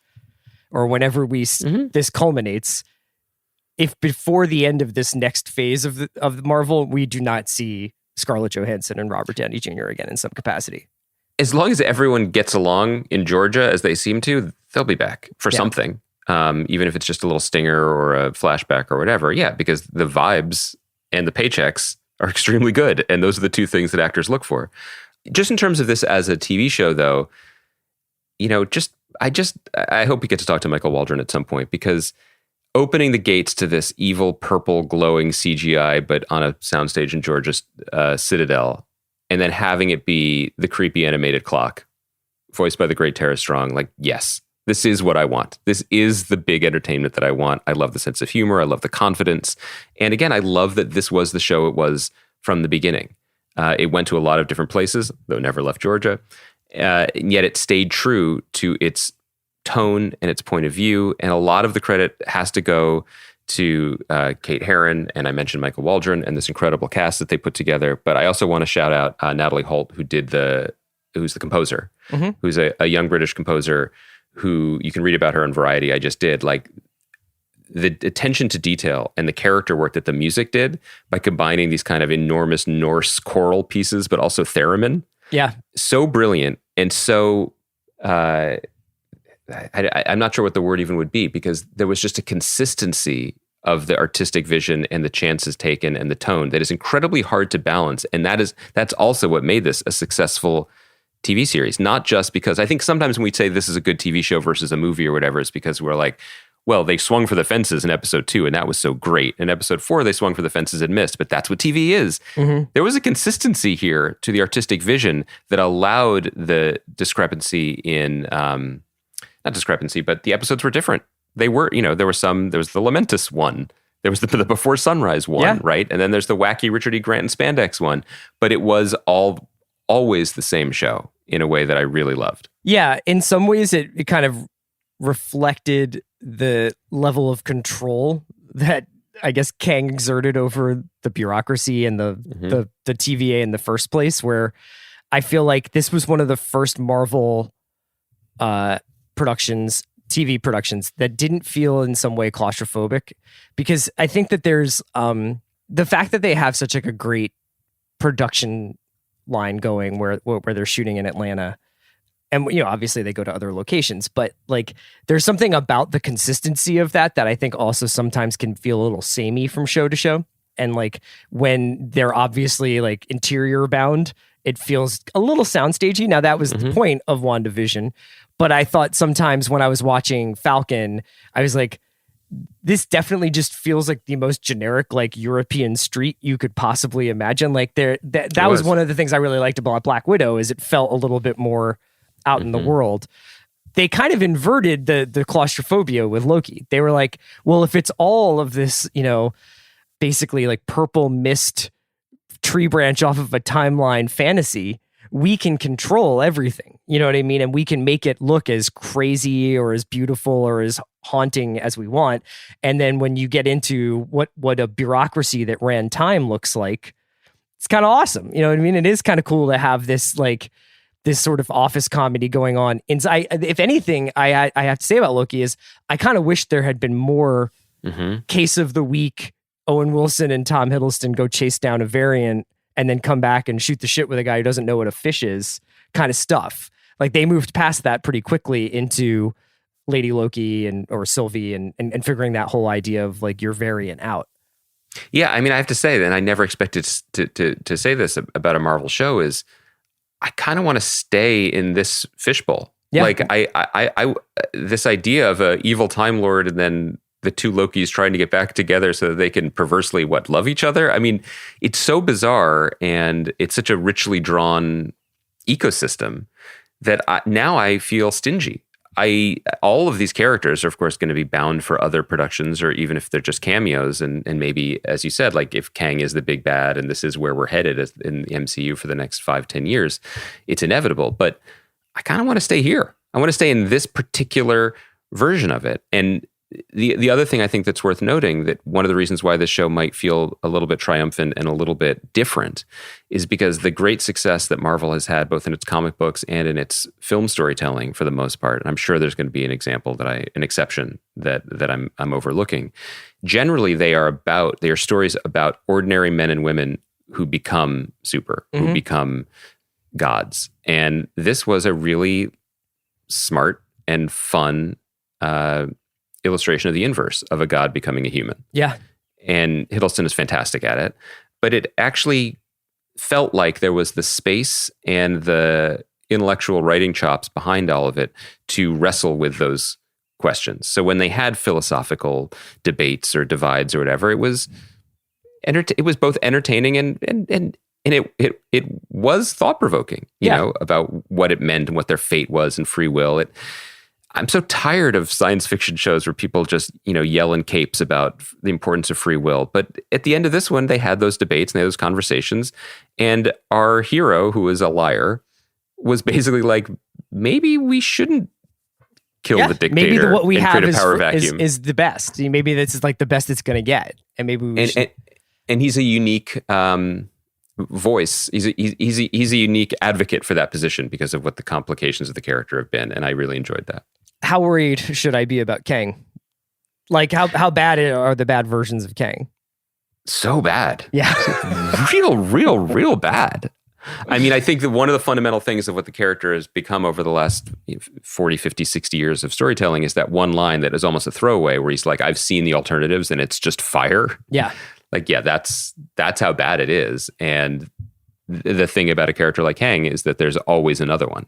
or whenever this culminates, if before the end of this next phase of Marvel, we do not see Scarlett Johansson and Robert Downey Jr. again in some capacity.
As long as everyone gets along in Georgia as they seem to, they'll be back for something. Even if it's just a little stinger or a flashback or whatever. Yeah, because the vibes and the paychecks are extremely good. And those are the two things that actors look for. Just in terms of this as a TV show, though, I hope we get to talk to Michael Waldron at some point, because opening the gates to this evil, purple, glowing CGI, but on a soundstage in Georgia Citadel, and then having it be the creepy animated clock voiced by the great Tara Strong, like, yes. This is what I want. This is the big entertainment that I want. I love the sense of humor. I love the confidence. And again, I love that this was the show it was from the beginning. It went to a lot of different places, though never left Georgia. And yet it stayed true to its tone and its point of view. And a lot of the credit has to go to Kate Herron, and I mentioned Michael Waldron and this incredible cast that they put together. But I also want to shout out Natalie Holt, who's the composer, who's a young British composer who you can read about her in Variety. I just did. Like the attention to detail and the character work that the music did by combining these kind of enormous Norse choral pieces, but also theremin. Yeah. So brilliant. And so, I'm not sure what the word even would be, because there was just a consistency of the artistic vision and the chances taken and the tone that is incredibly hard to balance. And that's also what made this a successful TV series, not just because I think sometimes when we say this is a good TV show versus a movie or whatever, it's because we're like, well, they swung for the fences in episode 2 and that was so great. In episode 4, they swung for the fences and missed, but that's what TV is. There was a consistency here to the artistic vision that allowed the discrepancy in, not discrepancy, but the episodes were different. They were, there was the Lamentus one. There was the Before Sunrise one, right? And then there's the wacky Richard E. Grant and Spandex one, but it was always the same show in a way that I really loved. Yeah, in some ways it kind of reflected the level of control that I guess Kang exerted over the bureaucracy and the TVA in the first place, where I feel like this was one of the first Marvel TV productions that didn't feel in some way claustrophobic, because I think that there's the fact that they have such like a great production line going where they're shooting in Atlanta, and obviously they go to other locations, but like there's something about the consistency of that I think also sometimes can feel a little samey from show to show. And like when they're obviously like interior bound, it feels a little soundstagey. Now that was the point of WandaVision, but I thought sometimes when I was watching Falcon, I was like,
this definitely just feels like the most generic, like European street you could possibly imagine. Like that was one of the things I really liked about Black Widow, is it felt a little bit more out in the world. They kind of inverted the claustrophobia with Loki. They were like, well, if it's all of this, basically like purple mist tree branch off of a timeline fantasy, we can control everything. You know what I mean? And we can make it look as crazy or as beautiful or as haunting as we want. And then when you get into what a bureaucracy that ran time looks like, it's kind of awesome. You know what I mean? It is kind of cool to have this sort of office comedy going on. If anything, I have to say about Loki is I kind of wish there had been more case of the week, Owen Wilson and Tom Hiddleston go chase down a variant and then come back and shoot the shit with a guy who doesn't know what a fish is kind of stuff. Like they moved past that pretty quickly into Lady Loki or Sylvie and figuring that whole idea of like your variant out.
Yeah, I mean, I have to say that, and I never expected to say this about a Marvel show, is I kind of want to stay in this fishbowl. Yeah. Like I this idea of a evil Time Lord and then the two Lokis trying to get back together so that they can perversely love each other. I mean, it's so bizarre and it's such a richly drawn ecosystem that now I feel stingy. All of these characters are, of course, going to be bound for other productions, or even if they're just cameos. And maybe, as you said, like if Kang is the big bad and this is where we're headed in the MCU for the next 5-10 years, it's inevitable. But I kind of want to stay here. I want to stay in this particular version of it. And the other thing I think that's worth noting, that one of the reasons why this show might feel a little bit triumphant and a little bit different is because the great success that Marvel has had both in its comic books and in its film storytelling for the most part, and I'm sure there's going to be an exception that I'm overlooking. Generally, they are stories about ordinary men and women who become who become gods. And this was a really smart and fun illustration of the inverse of a god becoming a human.
Yeah.
And Hiddleston is fantastic at it. But it actually felt like there was the space and the intellectual writing chops behind all of it to wrestle with those questions. So when they had philosophical debates or divides or whatever, it was both entertaining and it was thought-provoking, you know, about what it meant and what their fate was and free will. I'm so tired of science fiction shows where people just, yell in capes about the importance of free will. But at the end of this one, they had those debates and they had those conversations. And our hero, who is a liar, was basically like, maybe we shouldn't kill the dictator.
Maybe what we have
is
the best. Maybe this is like the best it's going to get. And maybe we should.
And he's a unique voice. He's a unique advocate for that position because of what the complications of the character have been. And I really enjoyed that.
How worried should I be about Kang? Like how bad are the bad versions of Kang?
So bad.
Yeah.
real bad. I mean, I think that one of the fundamental things of what the character has become over the last 40, 50, 60 years of storytelling is that one line that is almost a throwaway where he's like, I've seen the alternatives and it's just fire.
Yeah.
Like, yeah, that's how bad it is. And the thing about a character like Kang is that there's always another one.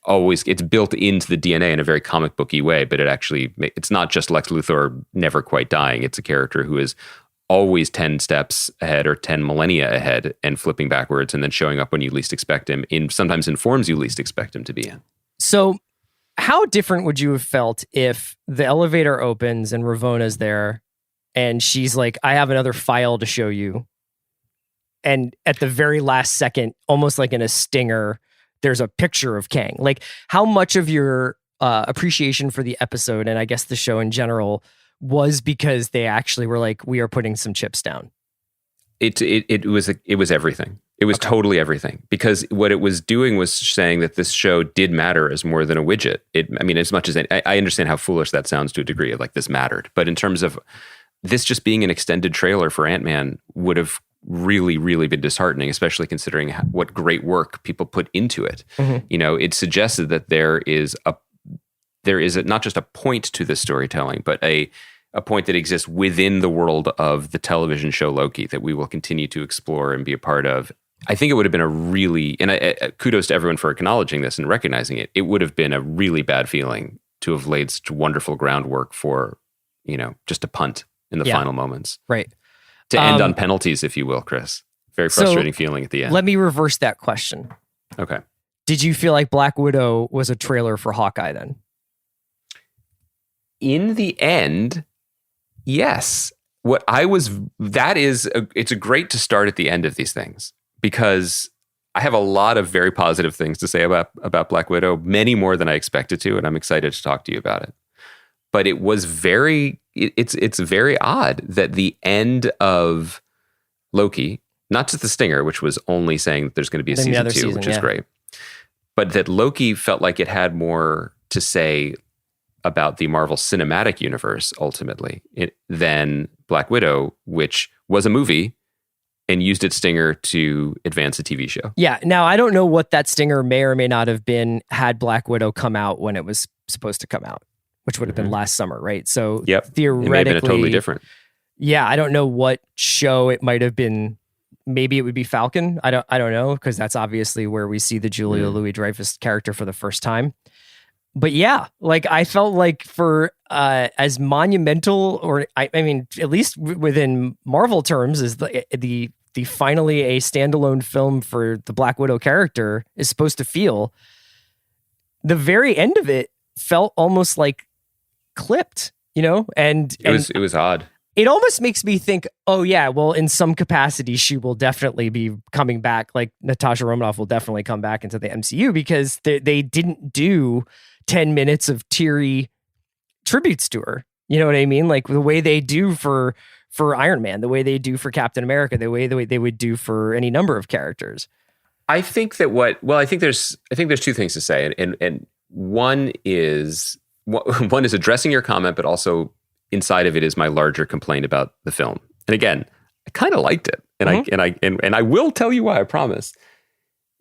Always, it's built into the DNA in a very comic booky way, but it's not just Lex Luthor never quite dying. It's a character who is always 10 steps ahead or 10 millennia ahead and flipping backwards and then showing up when you least expect him sometimes in forms you least expect him to be in.
So how different would you have felt if the elevator opens and Ravona's there and she's like, I have another file to show you. And at the very last second, almost like in a stinger, there's a picture of Kang. Like, how much of your appreciation for the episode, and I guess the show in general, was because they actually were like, we are putting some chips down?
It was everything. It was totally everything. Because what it was doing was saying that this show did matter as more than a widget. As much as I understand how foolish that sounds to a degree of like this mattered. But in terms of this just being an extended trailer for Ant-Man would have really, really been disheartening, especially considering what great work people put into it. Mm-hmm. It suggested that there is not just a point to this storytelling, but a point that exists within the world of the television show Loki that we will continue to explore and be a part of. I think it would have been kudos to everyone for acknowledging this and recognizing it. It would have been a really bad feeling to have laid such wonderful groundwork for just a punt in the final moments.
Right.
To end on penalties, if you will, Chris. Very frustrating feeling at the end.
Let me reverse that question.
Okay.
Did you feel like Black Widow was a trailer for Hawkeye then?
In the end, yes. It's great to start at the end of these things, because I have a lot of very positive things to say about Black Widow, many more than I expected to, and I'm excited to talk to you about it. But it was it's very odd that the end of Loki, not just the stinger, which was only saying that there's going to be a season 2, which is great, but that Loki felt like it had more to say about the Marvel Cinematic Universe ultimately than Black Widow, which was a movie and used its stinger to advance a TV show.
Yeah. Now, I don't know what that stinger may or may not have been had Black Widow come out when it was supposed to come out, which would have been last summer, right? So theoretically,
it may have been totally different.
Yeah, I don't know what show it might have been. Maybe it would be Falcon. I don't know, because that's obviously where we see the Julia Louis-Dreyfus character for the first time. But yeah, like I felt like for as monumental, or I mean, at least within Marvel terms, is the finally a standalone film for the Black Widow character is supposed to feel. The very end of it felt almost like clipped, and
it was odd.
It almost makes me think, oh yeah, well, in some capacity, she will definitely be coming back. Like Natasha Romanoff will definitely come back into the MCU, because they didn't do 10 minutes of teary tributes to her. You know what I mean? Like the way they do for Iron Man, the way they do for Captain America, the way they would do for any number of characters.
I think that I think there's two things to say, and one is addressing your comment, but also inside of it is my larger complaint about the film. And again, I kind of liked it, and I will tell you why, I promise.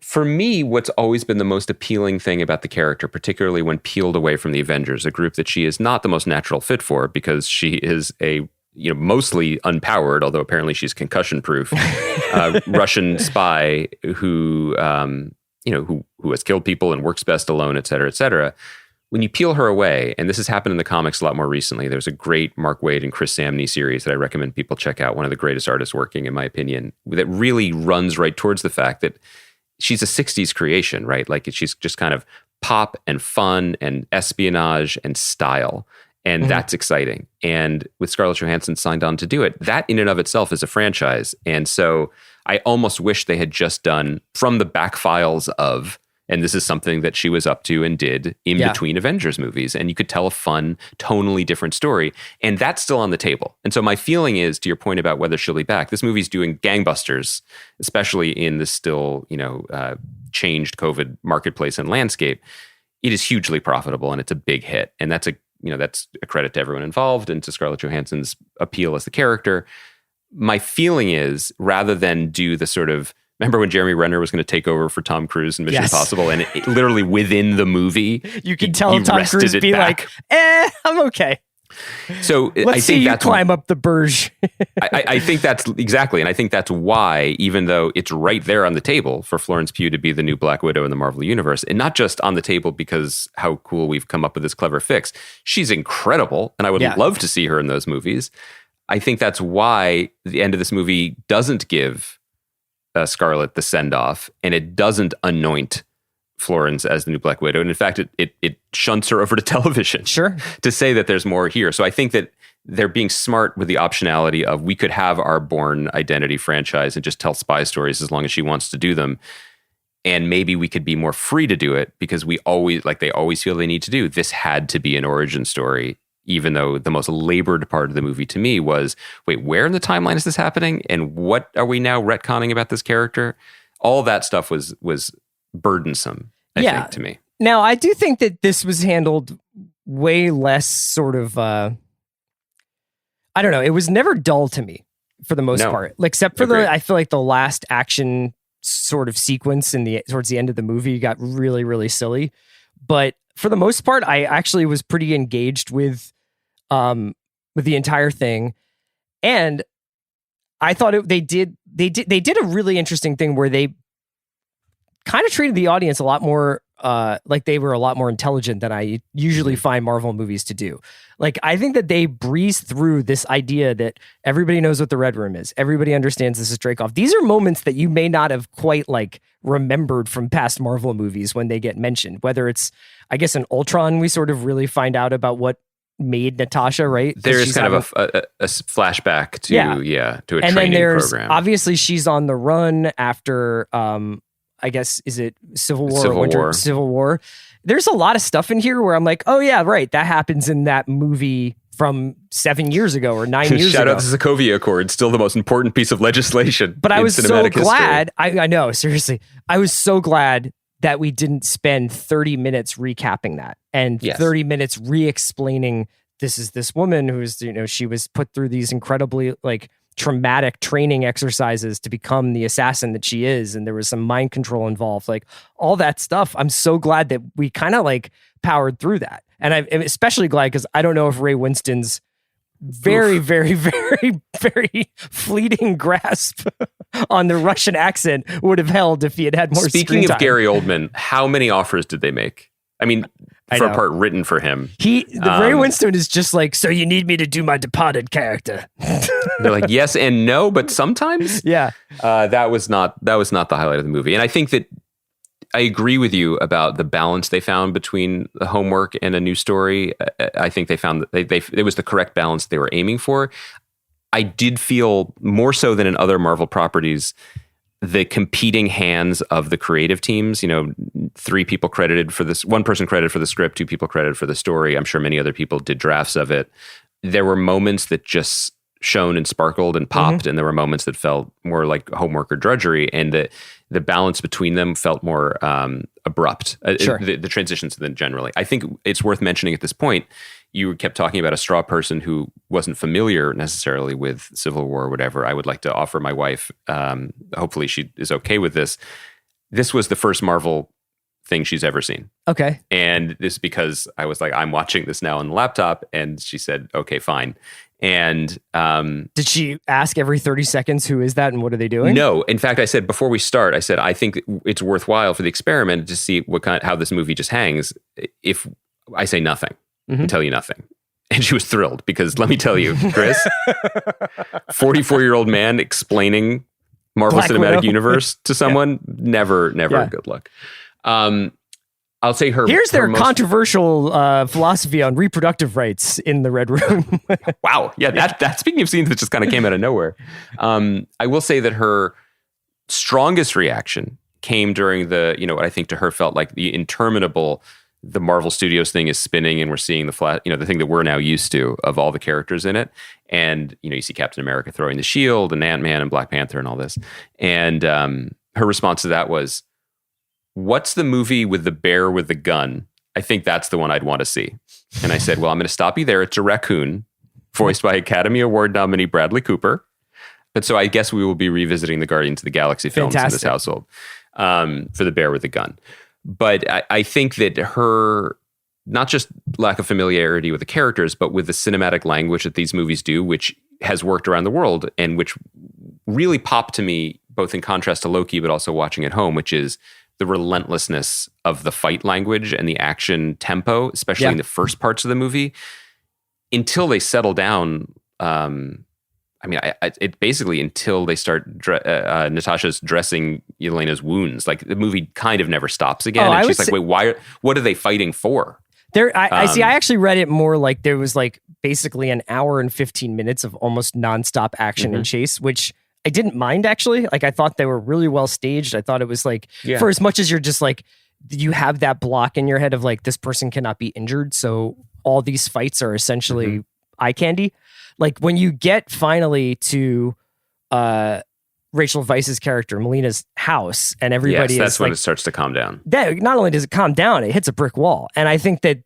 For me, what's always been the most appealing thing about the character, particularly when peeled away from the Avengers, a group that she is not the most natural fit for, because she is a mostly unpowered, although apparently she's concussion-proof, Russian spy who has killed people and works best alone, et cetera, et cetera. When you peel her away, and this has happened in the comics a lot more recently, there's a great Mark Waid and Chris Samney series that I recommend people check out, one of the greatest artists working, in my opinion, that really runs right towards the fact that she's a 60s creation, right? Like she's just kind of pop and fun and espionage and style. And that's exciting. And with Scarlett Johansson signed on to do it, that in and of itself is a franchise. And so I almost wish they had just done from the back files of, and this is something that she was up to and did in between Avengers movies. And you could tell a fun, tonally different story. And that's still on the table. And so my feeling is, to your point about whether she'll be back, this movie's doing gangbusters, especially in this still, changed COVID marketplace and landscape. It is hugely profitable and it's a big hit. And that's a credit to everyone involved and to Scarlett Johansson's appeal as the character. My feeling is, rather than do the sort of, remember when Jeremy Renner was going to take over for Tom Cruise in Mission Impossible, and it literally within the movie,
you can tell Tom Cruise be like, I'm okay.
So
let's
I
see
think
you
that's
climb up the Burj.
I think that's exactly, and I think that's why, even though it's right there on the table for Florence Pugh to be the new Black Widow in the Marvel Universe, and not just on the table because how cool we've come up with this clever fix. She's incredible, and I would love to see her in those movies. I think that's why the end of this movie doesn't give Scarlett the send-off, and it doesn't anoint Florence as the new Black Widow. And in fact, it shunts her over to television to say that there's more here. So I think that they're being smart with the optionality of, we could have our Bourne Identity franchise and just tell spy stories as long as she wants to do them. And maybe we could be more free to do it, because they always feel they need to do. This had to be an origin story, even though the most labored part of the movie to me was, wait, where in the timeline is this happening? And what are we now retconning about this character? All that stuff was burdensome, I think, to me.
Now, I do think that this was handled way less sort of, I don't know, it was never dull to me for the most part, except for I feel like the last action sort of sequence towards the end of the movie got really, really silly. But for the most part, I actually was pretty engaged with the entire thing. And I thought they did a really interesting thing where they kind of treated the audience a lot more they were a lot more intelligent than I usually find Marvel movies to do. Like, I think that they breeze through this idea that everybody knows what the Red Room is. Everybody understands this is Dreykov. These are moments that you may not have quite like remembered from past Marvel movies when they get mentioned, whether it's, I guess, in Ultron, we sort of really find out about what made Natasha, right?
There's kind of a flashback to a
and
training
then there's
program.
Obviously she's on the run after I guess, is it Civil War? Civil War. There's a lot of stuff in here where I'm like, oh yeah, right, that happens in that movie from 7 years ago or 9 years ago.
Shout out to the Sokovia Accord, still the most important piece of legislation.
But I was so glad. I know, seriously, I was so glad that we didn't spend 30 minutes recapping that and 30 minutes re-explaining this is this woman who's, she was put through these incredibly like traumatic training exercises to become the assassin that she is, and there was some mind control involved, like all that stuff. I'm so glad that we kind of like powered through that, and I'm especially glad because I don't know if Ray Winston's very fleeting grasp on the Russian accent would have held if he had more.
Speaking
of
Gary Oldman, how many offers did they make? I mean, for a part written for him.
Ray Winston is just like, so you need me to do my Departed character.
They're like, yes and no, but sometimes.
Yeah.
That was not the highlight of the movie. And I think that I agree with you about the balance they found between the homework and a new story. I think they found that it was the correct balance they were aiming for. I did feel more so than in other Marvel properties, the competing hands of the creative teams, 3 people credited for this, 1 person credited for the script, 2 people credited for the story. I'm sure many other people did drafts of it. There were moments that just shone and sparkled and popped, and there were moments that felt more like homework or drudgery, and the balance between them felt more abrupt.
Sure.
The transitions then generally. I think it's worth mentioning at this point, you kept talking about a straw person who wasn't familiar necessarily with Civil War or whatever. I would like to offer my wife, hopefully she is okay with this. This was the first Marvel thing she's ever seen.
Okay.
And this because I was like, I'm watching this now on the laptop. And she said, okay, fine. And
did she ask every 30 seconds, who is that and what are they doing?
No. In fact, I said, before we start, I think it's worthwhile for the experiment to see how this movie just hangs if I say nothing. And tell you nothing. And she was thrilled because let me tell you, Chris, 44-year-old man explaining Marvel
Black
Cinematic
Widow.
Universe to someone, never a good look. I'll say
Here's their controversial philosophy on reproductive rights in the Red Room.
Wow. Yeah, that speaking of scenes that just kind of came out of nowhere. I will say that her strongest reaction came during the, what I think to her felt like the interminable, the Marvel Studios thing is spinning and we're seeing the flat, the thing that we're now used to of all the characters in it. And, you see Captain America throwing the shield and Ant-Man and Black Panther and all this. And her response to that was, what's the movie with the bear with the gun? I think that's the one I'd want to see. And I said, well, I'm going to stop you there. It's a raccoon voiced by Academy Award nominee Bradley Cooper. But so I guess we will be revisiting the Guardians of the Galaxy films in this household for the bear with the gun. But I think that her, not just lack of familiarity with the characters, but with the cinematic language that these movies do, which has worked around the world and which really popped to me, both in contrast to Loki, but also watching at home, which is the relentlessness of the fight language and the action tempo, especially in the first parts of the movie, until they settle down. It basically until they start Natasha's dressing Yelena's wounds, like the movie kind of never stops again. And she's like, wait, what are they fighting for?
I see. I actually read it more like there was like basically an hour and 15 minutes of almost nonstop action and chase, which I didn't mind actually. Like I thought they were really well staged. I thought it was like, for as much as you're just like, you have that block in your head of like, this person cannot be injured. So all these fights are essentially eye candy. Like when you get finally to Rachel Weisz's character, Melina's house, and everybody
that's
is
when
like,
it starts to calm down.
Not only does it calm down, it hits a brick wall. And I think that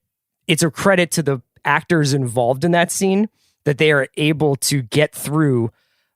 it's a credit to the actors involved in that scene that they are able to get through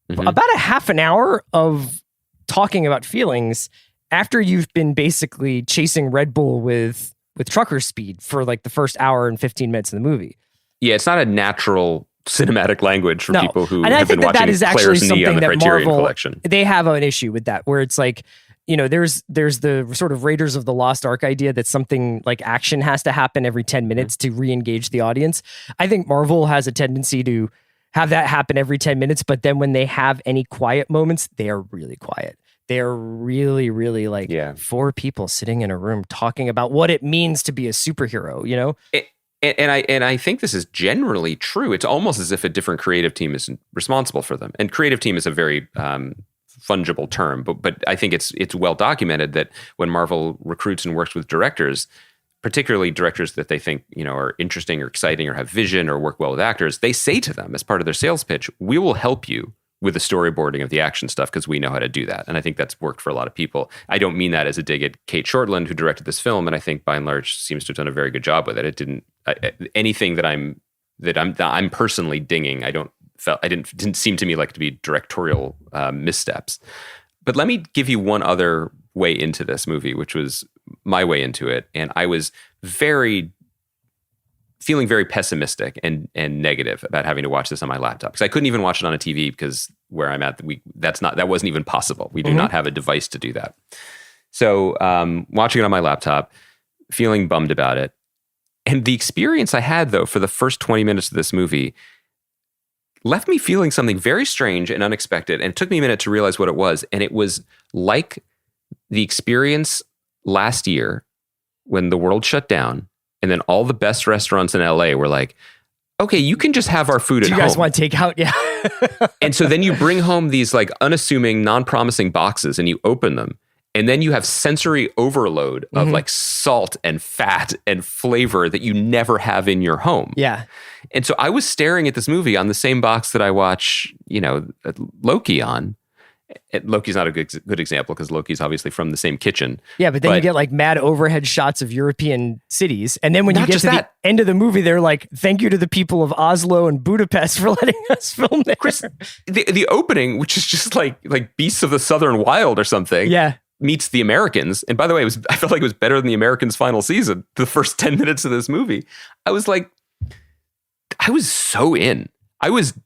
about a half an hour of talking about feelings after you've been basically chasing Red Bull with trucker speed for like the first hour and 15 minutes of the movie.
Yeah, it's not a natural cinematic language for people who
and
have
I think
been watching
that is actually
Claire's Knee on
something
the
that
Criterion
Marvel,
Collection.
they have an issue with that, where it's like, there's the sort of Raiders of the Lost Ark idea that something like action has to happen every 10 minutes to re-engage the audience. I think Marvel has a tendency to have that happen every 10 minutes, but then when they have any quiet moments, they are really quiet. They're really, really like four people sitting in a room talking about what it means to be a superhero,
And I think this is generally true. It's almost as if a different creative team is responsible for them. And creative team is a very fungible term, but I think it's well documented that when Marvel recruits and works with directors, particularly directors that they think are interesting or exciting or have vision or work well with actors, they say to them as part of their sales pitch, "We will help you with the storyboarding of the action stuff because we know how to do that." And I think that's worked for a lot of people. I don't mean that as a dig at Kate Shortland, who directed this film, and I think by and large seems to have done a very good job with it. It didn't anything that I'm personally dinging. Didn't seem to me like to be directorial missteps. But let me give you one other way into this movie, which was my way into it, and I was feeling very pessimistic and negative about having to watch this on my laptop, because I couldn't even watch it on a TV because where I'm at, that wasn't even possible. We do not have a device to do that. So watching it on my laptop, feeling bummed about it. And the experience I had, though, for the first 20 minutes of this movie left me feeling something very strange and unexpected. And it took me a minute to realize what it was. And it was like the experience last year when the world shut down. And then all the best restaurants in LA were like, okay, you can just have our food at home.
Do you guys want takeout? Yeah.
And so then you bring home these like unassuming, non-promising boxes and you open them. And then you have sensory overload of like salt and fat and flavor that you never have in your home.
Yeah.
And so I was staring at this movie on the same box that I watch, Loki on. Loki's not a good example because Loki's obviously from the same kitchen.
Yeah, but then you get like mad overhead shots of European cities. And then when you get to the end of the movie, they're like, thank you to the people of Oslo and Budapest for letting us film there.
Chris, the opening, which is just like Beasts of the Southern Wild or something.
Yeah.
Meets the Americans. And by the way, I felt like it was better than the Americans' final season. The first 10 minutes of this movie, I was so in. I was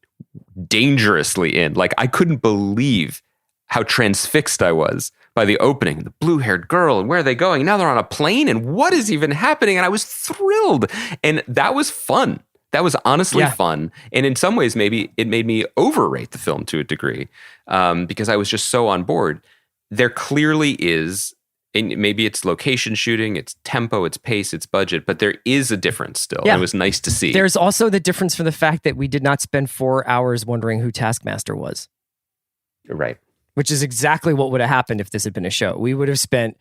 dangerously in. Like, I couldn't believe how transfixed I was by the opening. The blue-haired girl, and where are they going? Now they're on a plane, and what is even happening? And I was thrilled. And that was fun. That was honestly fun. And in some ways, maybe it made me overrate the film to a degree because I was just so on board. There clearly is, and maybe it's location shooting, it's tempo, it's pace, it's budget, but there is a difference still. Yeah. And it was nice to see.
There's also the difference for the fact that we did not spend 4 hours wondering who Taskmaster was.
Right.
Which is exactly what would have happened if this had been a show. We would have spent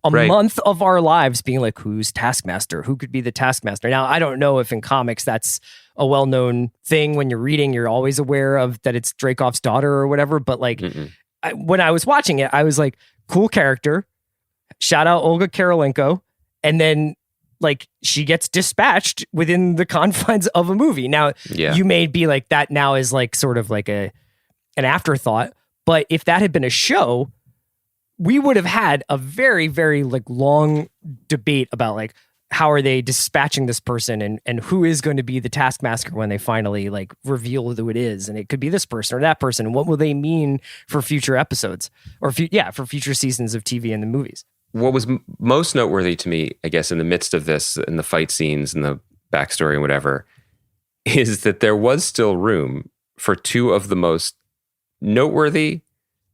a month of our lives being like, who's Taskmaster? Who could be the Taskmaster? Now, I don't know if in comics that's a well-known thing. When you're reading, you're always aware of that it's Dreykov's daughter or whatever. But like, when I was watching it, I was like, cool character. Shout out Olga Kurylenko. And then like she gets dispatched within the confines of a movie. Now, you may be like, that now is like sort of like an afterthought. But if that had been a show, we would have had a very, very like long debate about like, how are they dispatching this person and who is going to be the Taskmaster when they finally like reveal who it is. And it could be this person or that person. And what will they mean for future episodes or for future seasons of TV and the movies?
What was most noteworthy to me, I guess, in the midst of this, in the fight scenes and the backstory and whatever, is that there was still room for two of the most noteworthy,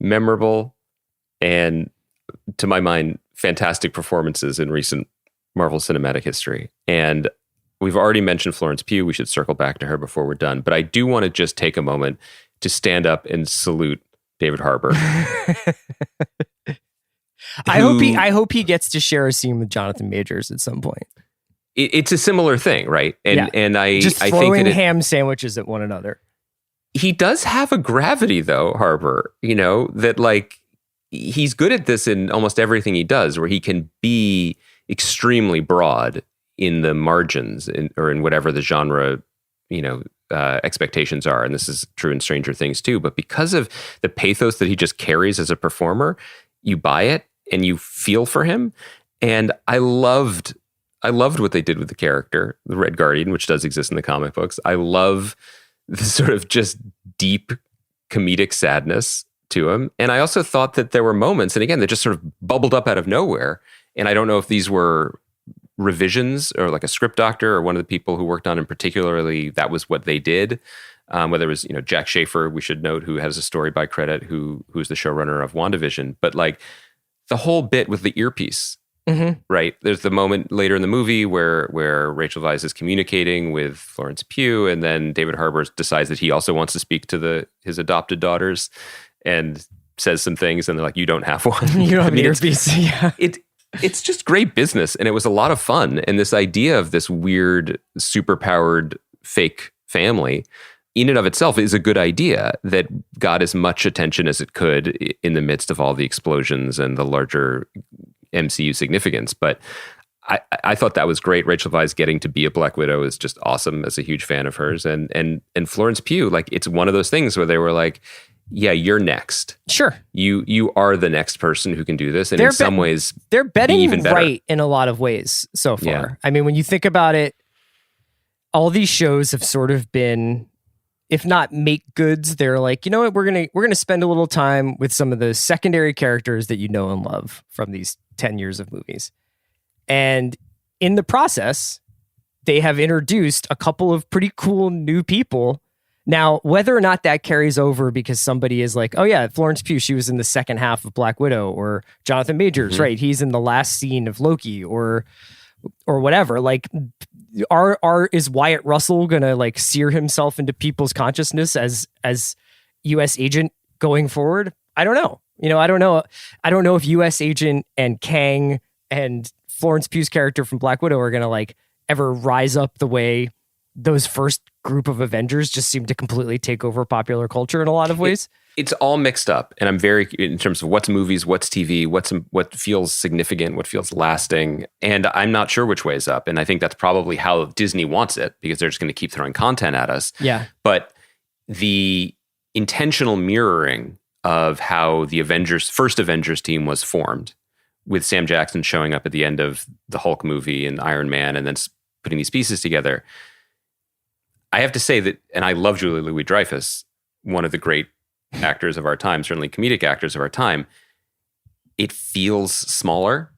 memorable, and to my mind, fantastic performances in recent Marvel Cinematic history. And we've already mentioned Florence Pugh. We should circle back to her before we're done. But I do want to just take a moment to stand up and salute David Harbour.
I hope he gets to share a scene with Jonathan Majors at some point.
It's a similar thing, right? And I
throwing
think
ham sandwiches at one another.
He does have a gravity, though, Harbour. That like he's good at this in almost everything he does, where he can be extremely broad in the margins or in whatever the genre, expectations are. And this is true in Stranger Things too. But because of the pathos that he just carries as a performer, you buy it and you feel for him. And I loved what they did with the character, the Red Guardian, which does exist in the comic books. I love this sort of just deep comedic sadness to him. And I also thought that there were moments, and again, that just sort of bubbled up out of nowhere. And I don't know if these were revisions or like a script doctor or one of the people who worked on it, particularly that was what they did. Whether it was, Jack Schaefer, we should note, who has a story by credit, who's the showrunner of WandaVision. But like the whole bit with the earpiece, right? There's the moment later in the movie where Rachel Weisz is communicating with Florence Pugh, and then David Harbour decides that he also wants to speak to his adopted daughters and says some things, and they're like, "You don't have one.
You don't have an earpiece." Yeah.
It's just great business, and it was a lot of fun. And this idea of this weird, superpowered fake family, in and of itself, is a good idea that got as much attention as it could in the midst of all the explosions and the larger MCU significance. But I thought that was great. Rachel Weisz getting to be a Black Widow is just awesome, as a huge fan of hers. And Florence Pugh, like, it's one of those things where they were like, yeah, you're next.
Sure.
You are the next person who can do this. And in some ways,
they're betting
even better.
Right in a lot of ways so far.
Yeah.
I mean, when you think about it, all these shows have sort of been, if not make goods, they're like, you know what, we're gonna spend a little time with some of the secondary characters that you know and love from these 10 years of movies. And in the process, they have introduced a couple of pretty cool new people. Now, whether or not that carries over because somebody is like, oh yeah, Florence Pugh, she was in the second half of Black Widow, or Jonathan Majors, right? He's in the last scene of Loki, or whatever. Like, is Wyatt Russell gonna like sear himself into people's consciousness as U.S. agent going forward? I don't know. I don't know. I don't know if U.S. agent and Kang and Florence Pugh's character from Black Widow are gonna like ever rise up the way those first group of Avengers just seem to completely take over popular culture in a lot of ways.
It's all mixed up, and I'm very, in terms of what's movies, what's TV, what feels significant, what feels lasting, and I'm not sure which way is up. And I think that's probably how Disney wants it, because they're just going to keep throwing content at us.
Yeah.
But the intentional mirroring of how the first Avengers team was formed, with Sam Jackson showing up at the end of the Hulk movie and Iron Man, and then putting these pieces together. I have to say that, and I love Julia Louis-Dreyfus, one of the great actors of our time, certainly comedic actors of our time. It feels smaller.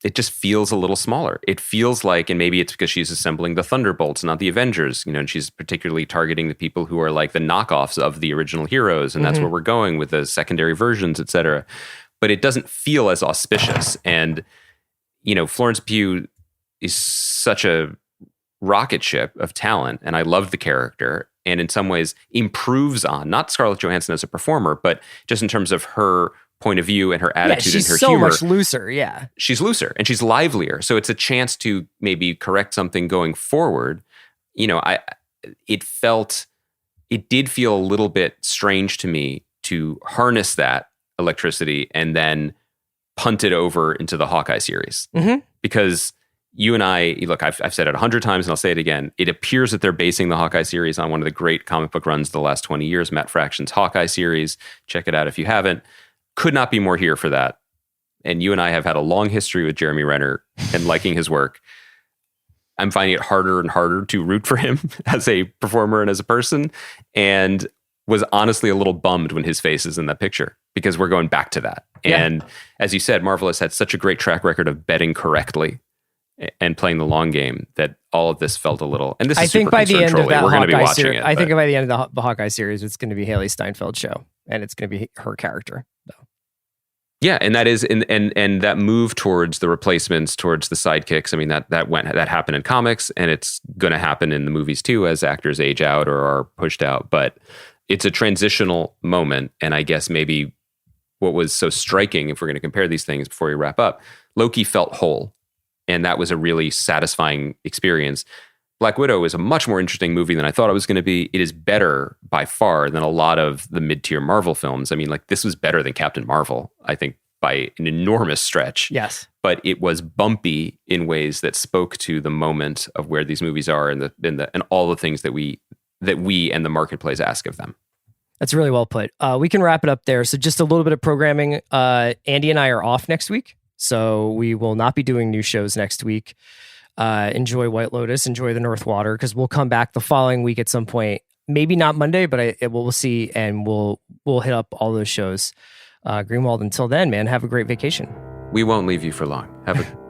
It just feels a little smaller. It feels like, and maybe it's because she's assembling the Thunderbolts, not the Avengers, and she's particularly targeting the people who are like the knockoffs of the original heroes, and that's where we're going with the secondary versions, et cetera. But it doesn't feel as auspicious. And, Florence Pugh is such a rocket ship of talent, and I love the character, and in some ways improves on, not Scarlett Johansson as a performer, but just in terms of her point of view and her attitude and her humor.
She's so much looser, yeah.
She's looser, and she's livelier, so it's a chance to maybe correct something going forward. It did feel a little bit strange to me to harness that electricity and then punt it over into the Hawkeye series. Because you and I, look, I've said it 100 times and I'll say it again. It appears that they're basing the Hawkeye series on one of the great comic book runs of the last 20 years, Matt Fraction's Hawkeye series. Check it out if you haven't. Could not be more here for that. And you and I have had a long history with Jeremy Renner and liking his work. I'm finding it harder and harder to root for him as a performer and as a person, and was honestly a little bummed when his face is in that picture, because we're going back to that. Yeah. And as you said, Marvel has had such a great track record of betting correctly and playing the long game that all of this felt a little. And this is, I think, by the end of that Hawkeye series,
I think by the end of the Hawkeye series, it's going to be Haley Steinfeld's show, and it's going to be her character, though.
Yeah, and that is, and that move towards the replacements, towards the sidekicks. I mean, that happened in comics, and it's going to happen in the movies too, as actors age out or are pushed out. But it's a transitional moment, and I guess maybe what was so striking, if we're going to compare these things before we wrap up, Loki felt whole. And that was a really satisfying experience. Black Widow is a much more interesting movie than I thought it was going to be. It is better by far than a lot of the mid-tier Marvel films. I mean, like, this was better than Captain Marvel, I think, by an enormous stretch.
Yes.
But it was bumpy in ways that spoke to the moment of where these movies are and all the things that we and the marketplace ask of them.
That's really well put. We can wrap it up there. So just a little bit of programming. Andy and I are off next week, so we will not be doing new shows next week. Enjoy White Lotus, enjoy the North Water, because we'll come back the following week at some point. maybe not Monday, but we'll see, and we'll hit up all those shows. Greenwald, until then, man, have a great vacation.
We won't leave you for long.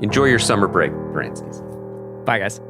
Enjoy your summer break, Francis.
Bye, guys.